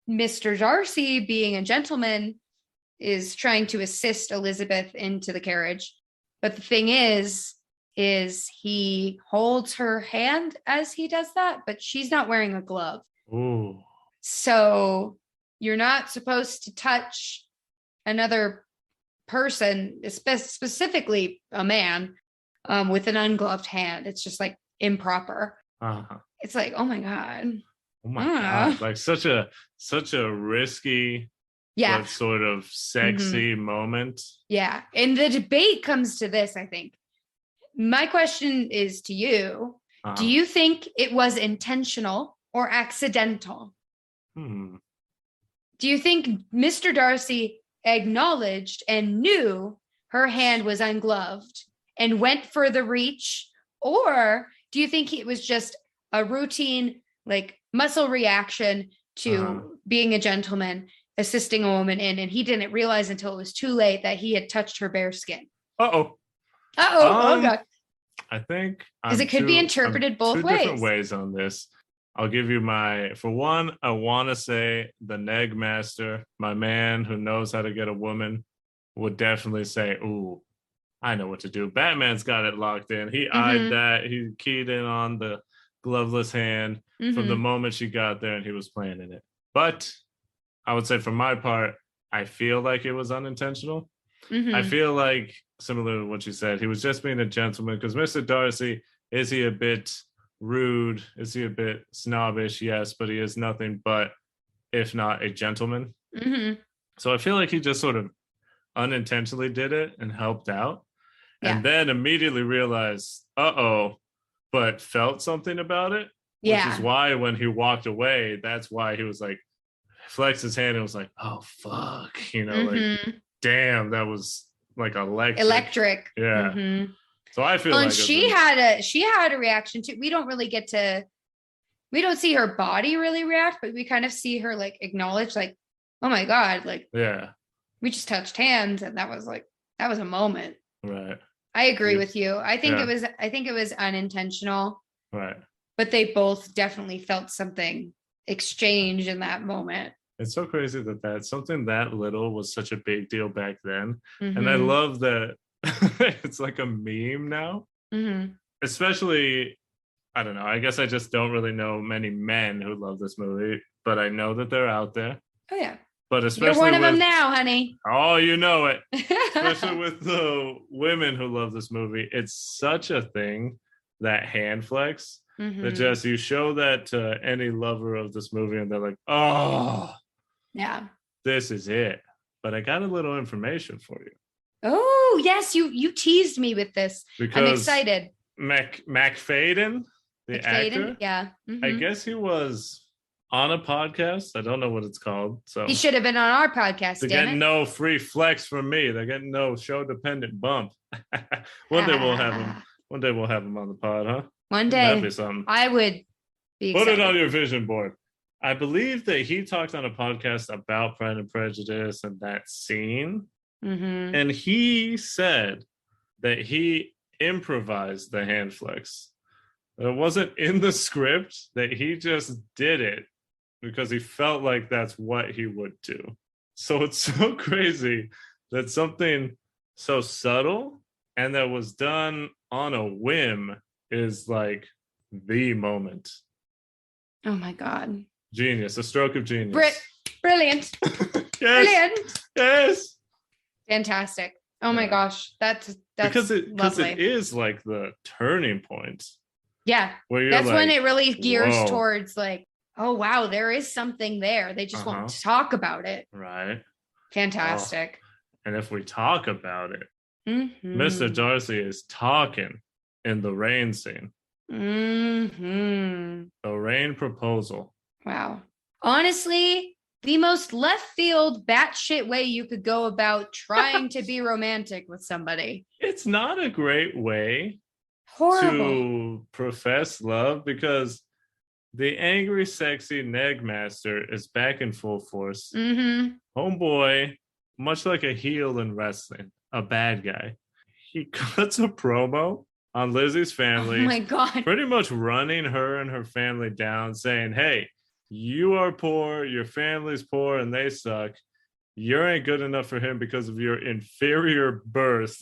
Mr. Darcy, being a gentleman, is trying to assist Elizabeth into the carriage. But the thing is he holds her hand as he does that, but she's not wearing a glove. Ooh. So you're not supposed to touch another person, specifically a man, with an ungloved hand. It's just like improper. Uh-huh. It's like, oh my God. Oh my God. Like such a risky, but sort of sexy moment. Yeah. And the debate comes to this, I think. My question is to you. Do you think it was intentional or accidental? Do you think Mr. Darcy acknowledged and knew her hand was ungloved and went for the reach? Or do you think it was just a routine, like muscle reaction to being a gentleman, assisting a woman in, and he didn't realize until it was too late that he had touched her bare skin? Oh God. I think because it could be interpreted both ways. Different ways on this. I'll give you for one, I want to say the neg master, my man who knows how to get a woman, would definitely say, ooh, I know what to do. Batman's got it locked in. He eyed that. He keyed in on the gloveless hand from the moment she got there, and he was playing in it. But I would say, for my part, I feel like it was unintentional. I feel like, similar to what you said, he was just being a gentleman, because Mr. Darcy, is he a bit rude? Is he a bit snobbish? Yes, but he is nothing but, if not a gentleman. So I feel like he just sort of unintentionally did it and helped out. And then immediately realized, but felt something about it. Which is why when he walked away, that's why he was like, flexed his hand and was like, oh, fuck. Like, damn, that was like electric. Yeah. So I feel like she had a reaction too. We don't see her body really react, but we kind of see her like acknowledge, like, oh my God, like, we just touched hands, and that was a moment. Right. I agree with you. I think it was unintentional. Right. But they both definitely felt something exchange in that moment. It's so crazy that something that little was such a big deal back then. And I love that it's like a meme now. Especially, I don't know, I guess I just don't really know many men who love this movie, but I know that they're out there. Oh, yeah. But especially you're one of them now, honey. Oh, you know it. Especially with the women who love this movie. It's such a thing, that hand flex. That just, you show that to any lover of this movie and they're like, oh, yeah, this is it. But I got a little information for you. Oh, yes, you teased me with this. Because I'm excited. McFadden, the actor, yeah. I guess he was on a podcast. I don't know what it's called. So he should have been on our podcast. They're getting no free flex from me. They're getting no Sho-Dependent bump. One day we'll have him. One day we'll have him on the pod, huh? One day. That'd be something. I would be excited. Put it on your vision board. I believe that he talked on a podcast about Pride and Prejudice and that scene. And he said that he improvised the hand flex. It wasn't in the script, that he just did it because he felt like that's what he would do. So it's so crazy that something so subtle and that was done on a whim is like the moment. Oh my God. Genius, a stroke of genius. Brilliant. Yes. Brilliant. Yes. Fantastic. Oh my gosh. That's because it is like the turning point. Yeah. Where you're That's when like, it really gears whoa. towards like, oh wow, there is something there. They just won't talk about it. Right. Fantastic. And if we talk about it, Mm-hmm. Mr. Darcy is talking in the rain scene. Mm-hmm. The rain proposal. Wow. Honestly, the most left field, batshit way you could go about trying to be romantic with somebody. It's not a great way Horrible. to profess love because the angry, sexy Neg Master is back in full force. Mm-hmm. Homeboy, much like a heel in wrestling, a bad guy, he cuts a promo on Lizzie's family. Oh my God. Pretty much running her and her family down, saying, hey, you are poor, your family's poor, and they suck. You ain't good enough for him because of your inferior birth.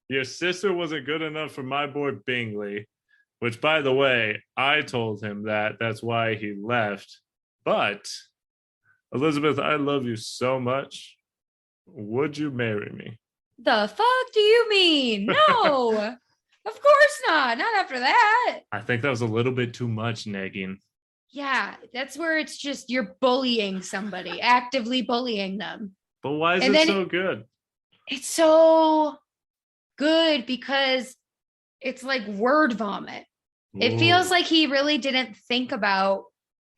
Your sister wasn't good enough for my boy Bingley, which, by the way, I told him that. That's why he left. But, Elizabeth, I love you so much. Would you marry me? The fuck do you mean? No, of course not. Not after that. I think that was a little bit too much negging. Yeah, that's where it's just you're bullying somebody, actively bullying them. But why is it so good? It's so good because it's like word vomit. Ooh. It feels like he really didn't think about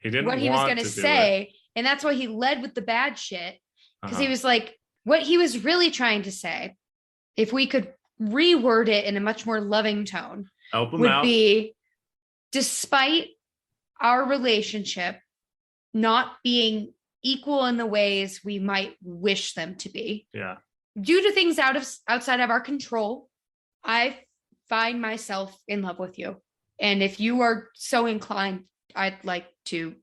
what he was going to say. And that's why he led with the bad shit. Because he was like, what he was really trying to say, if we could reword it in a much more loving tone, would be, despite our relationship not being equal in the ways we might wish them to be, due to things outside of our control, I find myself in love with you. And if you are so inclined, I'd like to.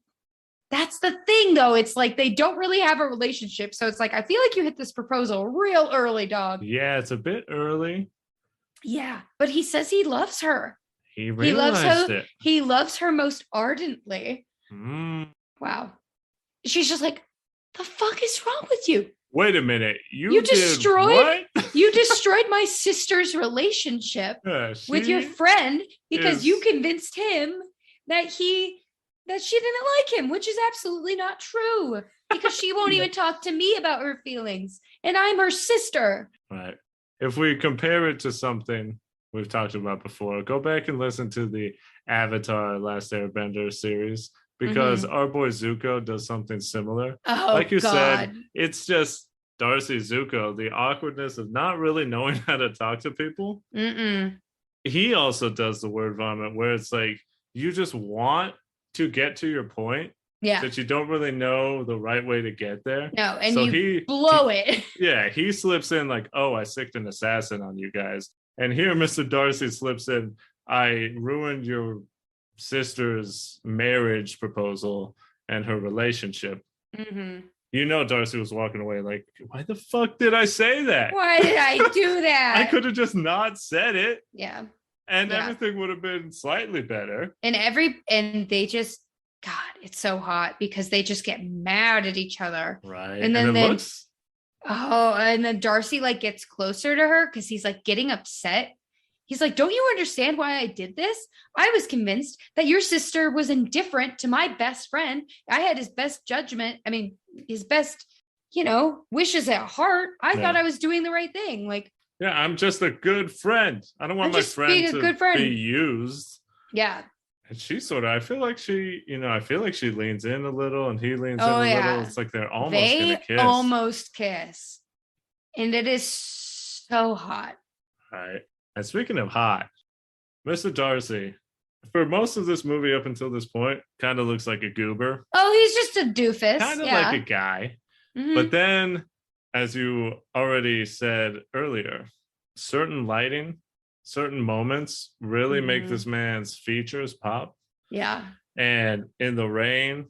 That's the thing, though. It's like they don't really have a relationship. So it's like, I feel like you hit this proposal real early, dog. Yeah, it's a bit early. Yeah, but he says he loves her. He realized it. He loves her most ardently. Mm. Wow. She's just like, the fuck is wrong with you? Wait a minute. You destroyed my sister's relationship with your friend because you convinced him that she didn't like him, which is absolutely not true because she won't even talk to me about her feelings. And I'm her sister. Right. If we compare it to something we've talked about before, go back and listen to the Avatar Last Airbender series because our boy Zuko does something similar. Oh, like you said, it's just Darcy Zuko, the awkwardness of not really knowing how to talk to people. He also does the word vomit where it's like, you just want to get to your point, that you don't really know the right way to get there. No, and so you blow it. Yeah, he slips in like, oh, I sicked an assassin on you guys. And here Mr. Darcy slips in, I ruined your sister's marriage proposal and her relationship. You know Darcy was walking away like, why the fuck did I say that? Why did I do that? I could have just not said it. Yeah. And everything would have been slightly better. And they just, God, it's so hot because they just get mad at each other. Right. And then and then Darcy like gets closer to her because he's like getting upset. He's like, don't you understand why I did this? I was convinced that your sister was indifferent to my best friend. I had his best judgment. I mean, his best, wishes at heart. I thought I was doing the right thing. Like, yeah, I'm just a good friend. I don't want my friend to be used. Yeah. And she sort of, I feel like she leans in a little and he leans in a little. It's like they're almost going to kiss. Almost kiss. And it is so hot. Right. And speaking of hot, Mr. Darcy, for most of this movie up until this point, kind of looks like a goober. Oh, he's just a doofus. Kind of like a guy. But then, as you already said earlier, certain lighting, certain moments really make this man's features pop. Yeah. And in the rain,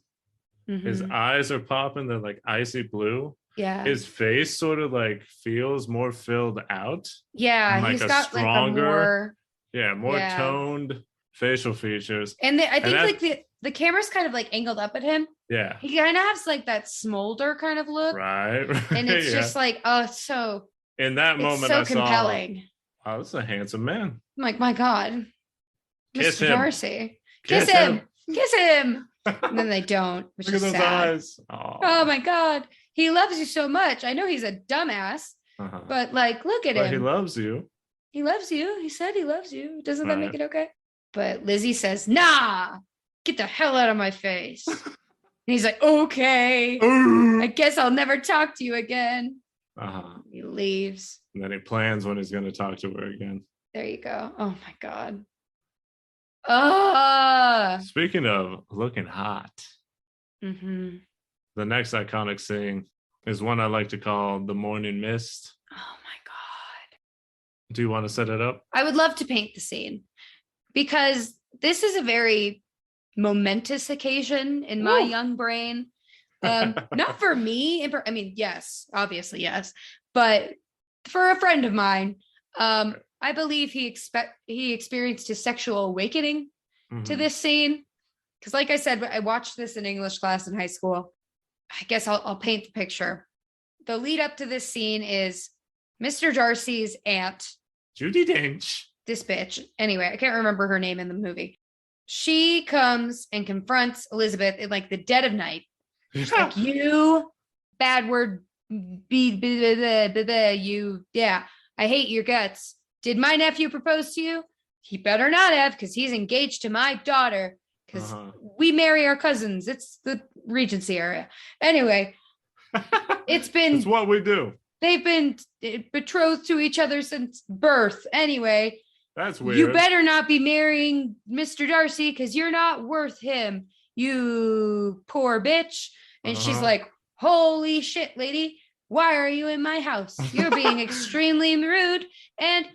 his eyes are popping. They're like icy blue. Yeah. His face sort of like feels more filled out. Yeah. He's got stronger, more toned facial features. And I think the camera's kind of like angled up at him. Yeah. He kind of has like that smolder kind of look. Right. And it's just like, so in that moment, so compelling. Oh, this is a handsome man. I'm like, my God. Kiss Mr. him. Darcy. Kiss him. Kiss him. And then they don't, which Look is at those sad. eyes. Oh my God. He loves you so much. I know he's a dumbass, but like, look at But him. he loves you. He loves you. He said he loves you. Doesn't that make Right. it okay? But Lizzie says, nah, get the hell out of my face. And he's like, okay, I guess I'll never talk to you again. He leaves. And then he plans when he's going to talk to her again. There you go. Oh my God. Speaking of looking hot, Mm-hmm. the next iconic scene is one I like to call the morning mist. Oh my God. Do you want to set it up? I would love to paint the scene because this is a very momentous occasion in my young brain. Not for me. I mean, yes, obviously, yes. But for a friend of mine, I believe he experienced his sexual awakening to this scene. Because like I said, I watched this in English class in high school. I guess I'll paint the picture. The lead up to this scene is Mr. Darcy's aunt, Judi Dench. this bitch. Anyway, I can't remember her name in the movie. She comes and confronts Elizabeth in like the dead of night. She's like, you bad word, you, yeah, I hate your guts. Did my nephew propose to you? He better not have, because he's engaged to my daughter, because we marry our cousins. It's the Regency area. Anyway, it's what we do. They've been betrothed to each other since birth. Anyway, that's weird. You better not be marrying Mr. Darcy because you're not worth him, you poor bitch. And she's like, holy shit, lady. Why are you in my house? You're being extremely rude. And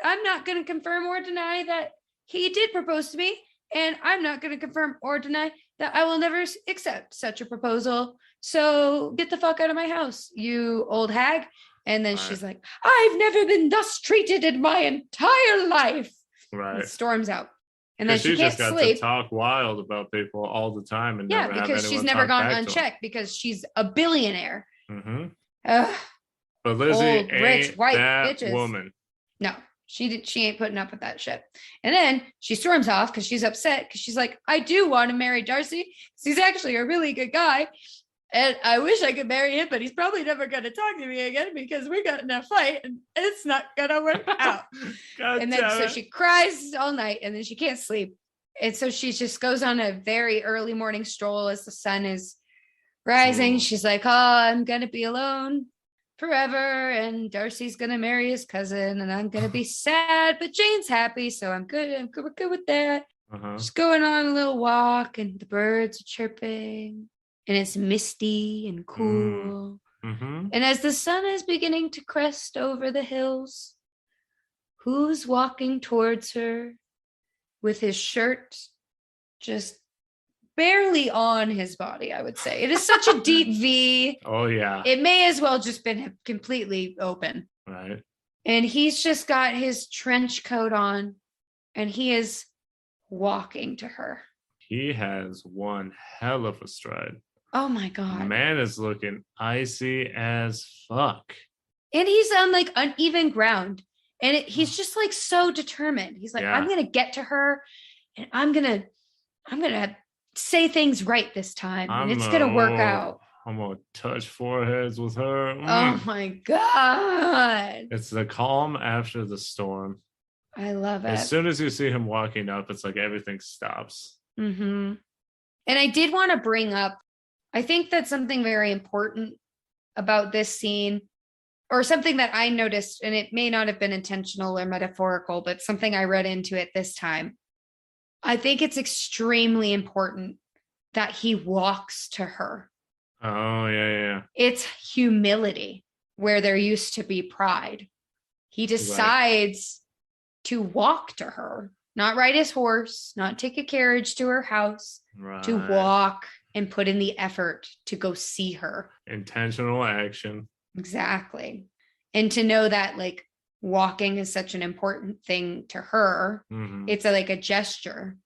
I'm not going to confirm or deny that he did propose to me. And I'm not going to confirm or deny that I will never accept such a proposal. So get the fuck out of my house, you old hag. And then she's like, I've never been thus treated in my entire life. Right. And storms out. And then she can't just got sleep. to talk wild about people all the time. And Yeah, never because she's never gone unchecked because she's a billionaire. But Lizzie old, ain't rich, white that bitches. woman. No, she ain't putting up with that shit. And then she storms off because she's upset because she's like, I do want to marry Darcy. He's actually a really good guy. And I wish I could marry him, but he's probably never going to talk to me again because we got in a fight and it's not going to work out. And then so she cries all night and then she can't sleep. And so she just goes on a very early morning stroll as the sun is rising. She's like, oh, I'm going to be alone forever. And Darcy's going to marry his cousin and I'm going to be sad, but Jane's happy. So I'm good. We're good with that. Just going on a little walk and the birds are chirping. And it's misty and cool. And as the sun is beginning to crest over the hills, who's walking towards her with his shirt just barely on his body, I would say. It is such a deep V. Oh, yeah. It may as well just been completely open. Right. And he's just got his trench coat on and he is walking to her. He has one hell of a stride. Oh my God. Man is looking icy as fuck. And he's on like uneven ground. And he's just like so determined. He's like, I'm going to get to her and I'm going to say things right this time. And it's going to work out. I'm going to touch foreheads with her. Oh my God. It's the calm after the storm. I love it. As soon as you see him walking up, it's like everything stops. And I did want to bring up, I think that's something very important about this scene, or something that I noticed, and it may not have been intentional or metaphorical, but something I read into it this time. I think it's extremely important that he walks to her. Oh, yeah. It's humility where there used to be pride. He decides to walk to her, not ride his horse, not take a carriage to her house, to walk and put in the effort to go see her. Intentional action. Exactly. And to know that like walking is such an important thing to her. It's like a gesture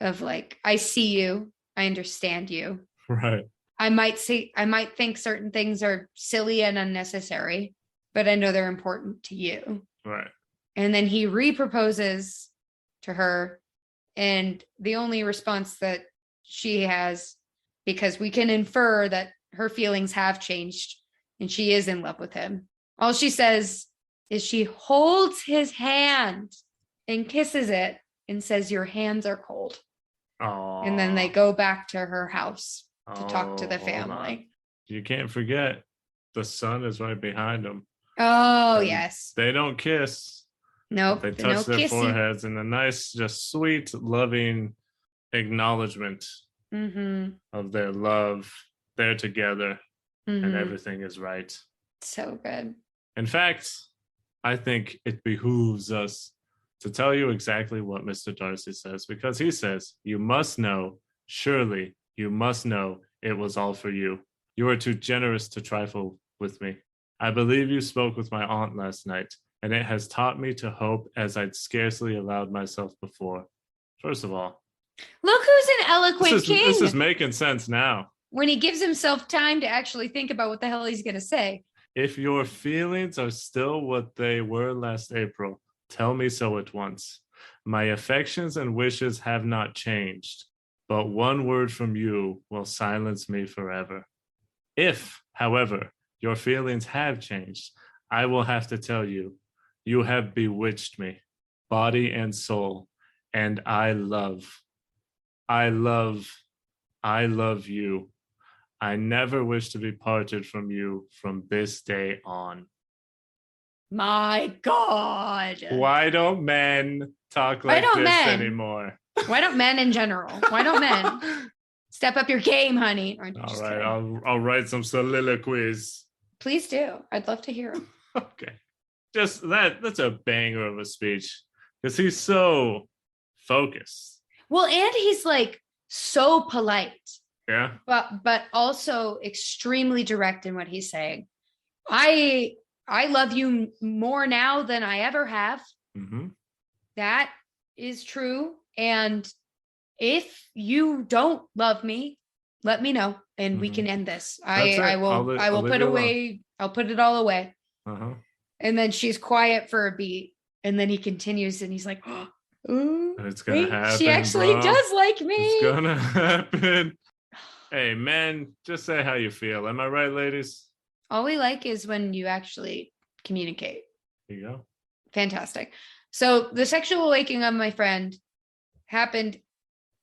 of like, I see you. I understand you. Right. I might think certain things are silly and unnecessary, but I know they're important to you. Right. And then he reproposes to her And the only response that she has, because we can infer that her feelings have changed and she is in love with him, all she says is she holds his hand and kisses it and says, "Your hands are cold." Oh. And then they go back to her house to talk to the hold on. family. You can't forget the son is right behind them. Oh, And yes. They don't kiss. Nope. They touch No their kissy. foreheads in a nice, just sweet, loving acknowledgement of their love. They're together and everything is right. So good. In fact, I think it behooves us to tell you exactly what Mr. Darcy says, because he says, "You must know, surely you must know it was all for you. You are too generous to trifle with me. I believe you spoke with my aunt last night, and it has taught me to hope as I'd scarcely allowed myself before." First of all, look who's an eloquent king. This is making sense now. When he gives himself time to actually think about what the hell he's going to say. If your feelings are still what they were last April, tell me so at once. My affections and wishes have not changed, but one word from you will silence me forever. If, however, your feelings have changed, I will have to tell you, you have bewitched me, body and soul, and I love you. I never wish to be parted from you from this day on. My God. Why don't men talk like this anymore? Why don't men in general? Why don't men step up your game, honey? All right, I'll write some soliloquies. Please do. I'd love to hear them. Okay. Just that's a banger of a speech because he's so focused. Well, and he's like so polite. Yeah. But also extremely direct in what he's saying. I love you more now than I ever have. That is true. And if you don't love me, let me know and we can end this. I will put away. I'll put it all away. And then she's quiet for a beat, and then he continues, and he's like, "Oh, it's gonna happen. She actually does like me. It's gonna happen." Hey, men, just say how you feel. Am I right, ladies? All we like is when you actually communicate. There you go. Fantastic. So the sexual awakening of my friend happened.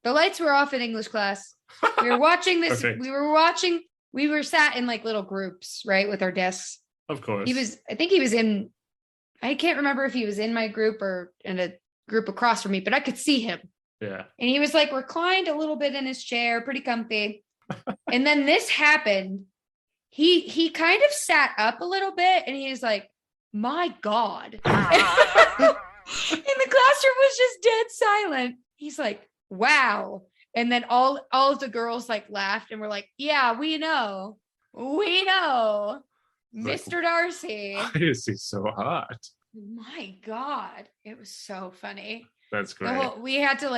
The lights were off in English class. We were watching this. We were sat in like little groups, right, with our desks. Of course. I can't remember if he was in my group or in a group across from me, but I could see him. Yeah. And he was like reclined a little bit in his chair, pretty comfy. And then this happened. He kind of sat up a little bit and he was like, "My God." And the classroom was just dead silent. He's like, "Wow." And then all of the girls like laughed and were like, "Yeah, we know. Mr. Darcy. Why is he so hot? My God. It was so funny. That's great. We had to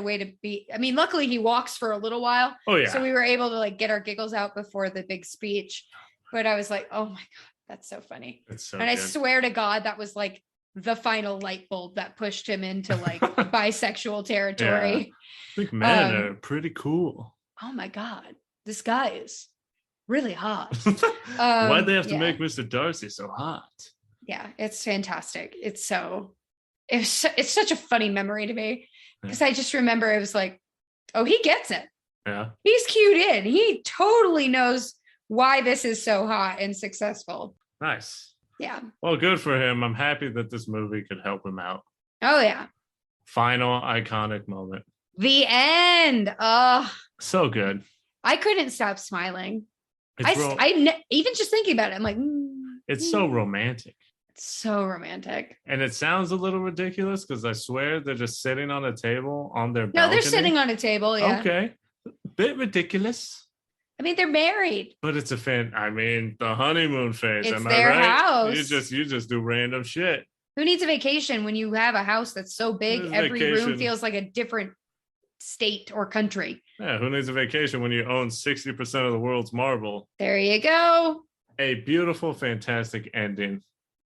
wait a beat. I mean, luckily he walks for a little while. Oh yeah. So we were able to like get our giggles out before the big speech. But I was like, oh my God, that's so funny. That's so and good. I swear to God, that was like the final light bulb that pushed him into like bisexual territory. Yeah. I think men are pretty cool. Oh my God. This guy is really hot. Why'd they have to make Mr. Darcy so hot? Yeah, it's fantastic. It's such a funny memory to me because I just remember it was like, oh, he gets it. Yeah. He's cued in. He totally knows why this is so hot and successful. Nice. Yeah. Well, good for him. I'm happy that this movie could help him out. Oh, yeah. Final iconic moment. The end. Oh. So good. I couldn't stop smiling. Even just thinking about it, I'm like, it's so romantic. It's so romantic. And it sounds a little ridiculous because I swear they're just sitting on a table on their balcony. No, they're sitting on a table. Yeah. Okay. Bit ridiculous. I mean, they're married. But it's the honeymoon phase. It's am their I right? house. You just do random shit. Who needs a vacation when you have a house that's so big, every room feels like a different state or country? Yeah, who needs a vacation when you own 60% of the world's marble? There you go. A beautiful, fantastic ending.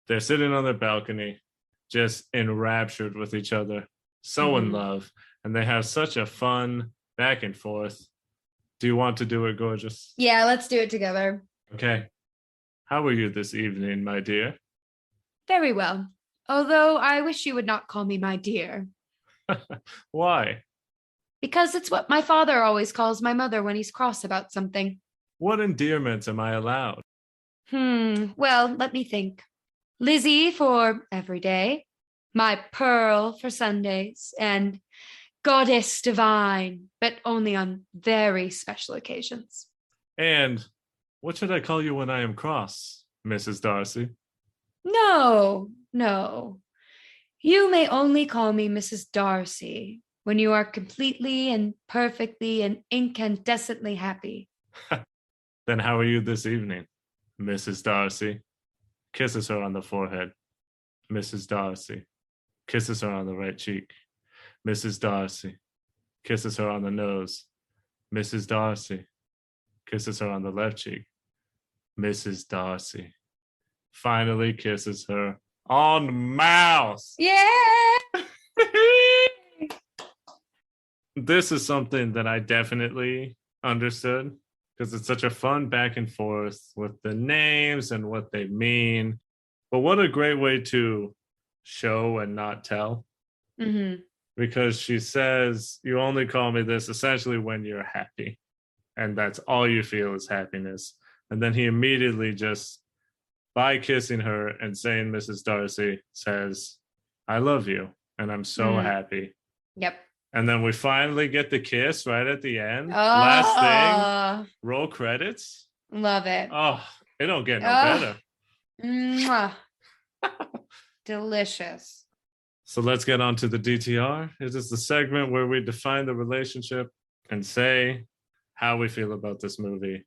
They're sitting on their balcony, just enraptured with each other, so in love. and they have such a fun back and forth. Do you want to do it, gorgeous? Yeah, let's do it together. Okay. How are you this evening, my dear? Very well. Although I wish you would not call me my dear, Why? because it's what my father always calls my mother when he's cross about something. What endearments am I allowed? Well, let me think. Lizzie for every day, my Pearl for Sundays, and Goddess Divine, but only on very special occasions. And what should I call you when I am cross, Mrs. Darcy? No, no. You may only call me Mrs. Darcy when you are completely and perfectly and incandescently happy. Then how are you this evening, Mrs. Darcy? Kisses her on the forehead. Mrs. Darcy kisses her on the right cheek. Mrs. Darcy kisses her on the nose. Mrs. Darcy kisses her on the left cheek. Mrs. Darcy finally kisses her on the mouth. Yeah. This is something that I definitely understood because it's such a fun back and forth with the names and what they mean. But what a great way to show and not tell. Mm-hmm. Because she says, you only call me this essentially when you're happy. And that's all you feel is happiness. And then he immediately just, by kissing her and saying Mrs. Darcy, says, I love you. And I'm so happy. Yep. And then we finally get the kiss right at the end. Last thing, roll credits. Love it. Oh, it don't get no better. Mwah. Delicious. So let's get on to the DTR. It is the segment where we define the relationship and say how we feel about this movie.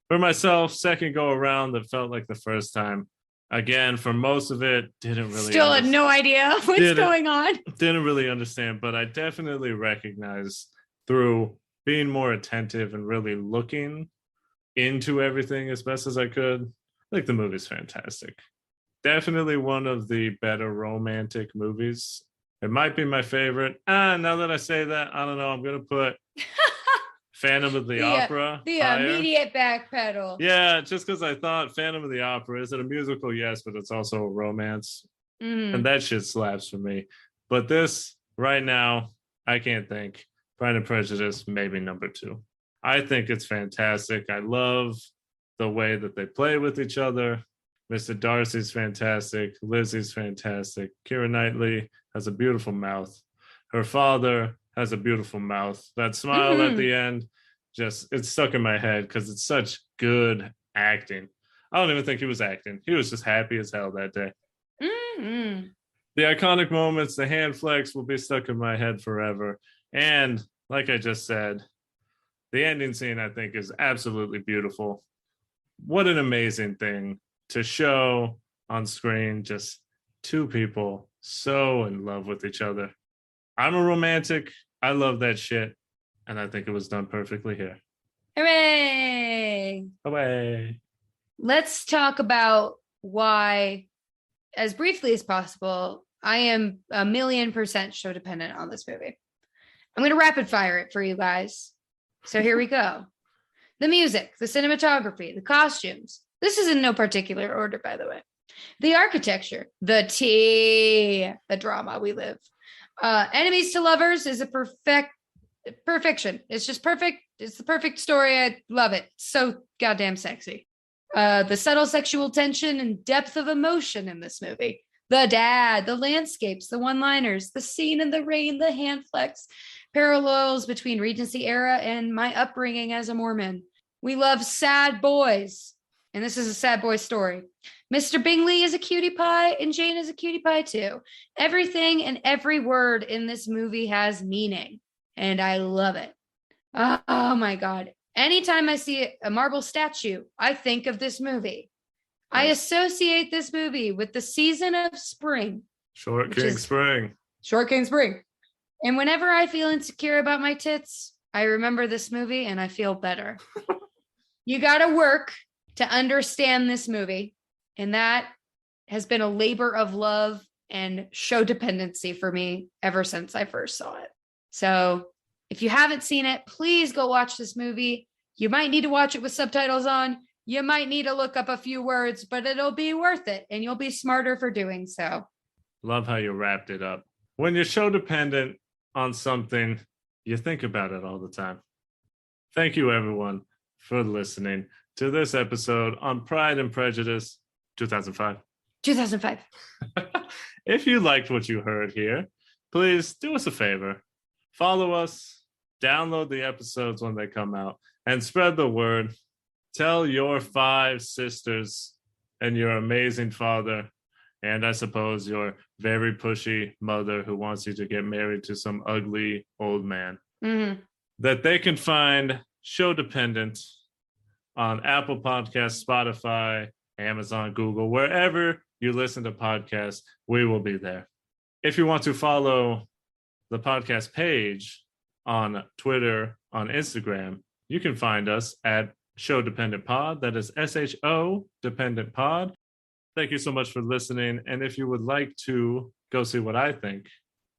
For myself, second go around that felt like the first time. Again, for most of it, didn't really Still had no idea what's going on. Didn't really understand, but I definitely recognize through being more attentive and really looking into everything as best as I could. I think the movie's fantastic. Definitely one of the better romantic movies. It might be my favorite. Now that I say that, I don't know. I'm going to put Phantom of the Opera. The higher. Immediate backpedal. Yeah, just because I thought Phantom of the Opera, is it a musical? Yes, but it's also a romance. And that shit slaps for me. But this, right now, I can't think. Pride and Prejudice, maybe number 2. I think it's fantastic. I love the way that they play with each other. Mr. Darcy's fantastic. Lizzie's fantastic. Keira Knightley has a beautiful mouth. Her father has a beautiful mouth. That smile at the end, just, it's stuck in my head because it's such good acting. I don't even think he was acting. He was just happy as hell that day. The iconic moments, the hand flex will be stuck in my head forever. And like I just said, the ending scene, I think, is absolutely beautiful. What an amazing thing to show on screen, just two people so in love with each other. I'm a romantic. I love that shit. And I think it was done perfectly here. Hooray! Hooray. Let's talk about why, as briefly as possible, I am 1,000,000% Sho-Dependent on this movie. I'm going to rapid fire it for you guys. So here we go. The music, the cinematography, the costumes. This is in no particular order, by the way. The architecture, the tea, the drama we live. Enemies to lovers is a perfection. It's just perfect. It's the perfect story. I love it. So goddamn sexy. The subtle sexual tension and depth of emotion in this movie. The dad, the landscapes, the one-liners, the scene in the rain, the hand flex, parallels between Regency era and my upbringing as a Mormon. We love sad boys, and this is a sad boy story. Mr. Bingley is a cutie pie, and Jane is a cutie pie too. Everything and every word in this movie has meaning, and I love it. Oh my God. Anytime I see a marble statue, I think of this movie. I associate this movie with the season of spring. Short King Spring. Short King Spring. And whenever I feel insecure about my tits, I remember this movie and I feel better. You got to work to understand this movie. And that has been a labor of love and show dependency for me ever since I first saw it. So if you haven't seen it, please go watch this movie. You might need to watch it with subtitles on. You might need to look up a few words, but it'll be worth it, and you'll be smarter for doing so. Love how you wrapped it up. When you're show dependent on something, you think about it all the time. Thank you, everyone, for listening to this episode on Pride and Prejudice 2005. 2005. If you liked what you heard here, please do us a favor. Follow us, download the episodes when they come out, and spread the word. Tell your 5 sisters and your amazing father, and I suppose your very pushy mother who wants you to get married to some ugly old man, that they can find Sho-Dependent on Apple Podcasts, Spotify, Amazon, Google, wherever you listen to podcasts, we will be there. If you want to follow the podcast page on Twitter, on Instagram, you can find us at Sho-Dependent Pod. That is SHO Dependent Pod. Thank you so much for listening. And if you would like to go see what I think,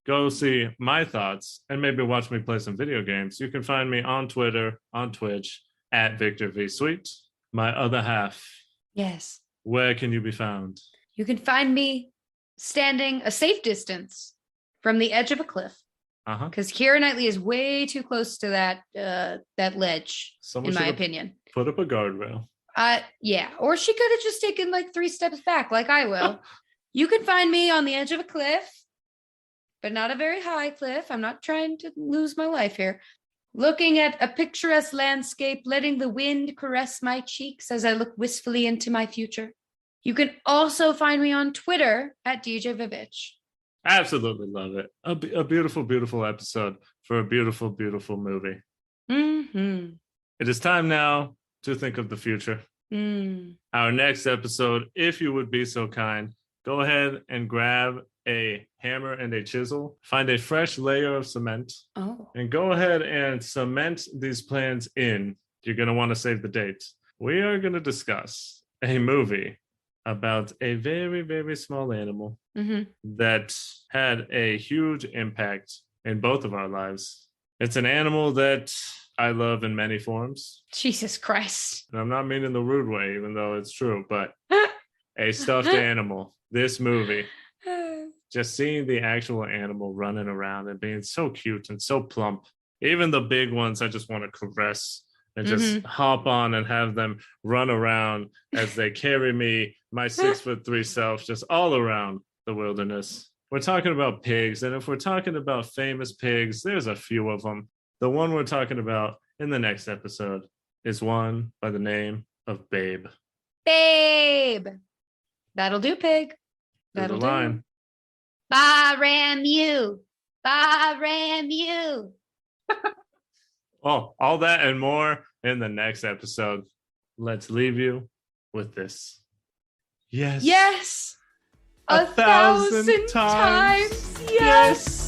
go see my thoughts, and maybe watch me play some video games, you can find me on Twitter, on Twitch, at Victor V. Sweet. My other half. Yes. Where can you be found? You can find me standing a safe distance from the edge of a cliff. Because Keira Knightley is way too close to that ledge, in my opinion. Put up a guardrail. Yeah. Or she could have just taken like 3 steps back, like I will. You can find me on the edge of a cliff, but not a very high cliff. I'm not trying to lose my life here. Looking at a picturesque landscape, letting the wind caress my cheeks as I look wistfully into my future. You can also find me on Twitter at DJ Vivitch. Absolutely love it. A beautiful, beautiful episode for a beautiful, beautiful movie. It is time now to think of the future. Our next episode, if you would be so kind, go ahead and grab a hammer and a chisel, find a fresh layer of cement, and go ahead and cement these plans in. You're going to want to save the date. We are going to discuss a movie about a very, very small animal that had a huge impact in both of our lives. It's an animal that I love in many forms. Jesus Christ. And I'm not meaning the rude way, even though it's true, but a stuffed animal. This movie, just seeing the actual animal running around and being so cute and so plump. Even the big ones, I just want to caress and just hop on and have them run around as they carry me, my 6'3" self, just all around the wilderness. We're talking about pigs, and if we're talking about famous pigs, there's a few of them. The one we're talking about in the next episode is one by the name of Babe. Babe! That'll do, pig. That'll do. Line. Ba ram you. Ba ram you. Oh, all that and more in the next episode. Let's leave you with this. Yes. Yes. 1,000 times. Yes.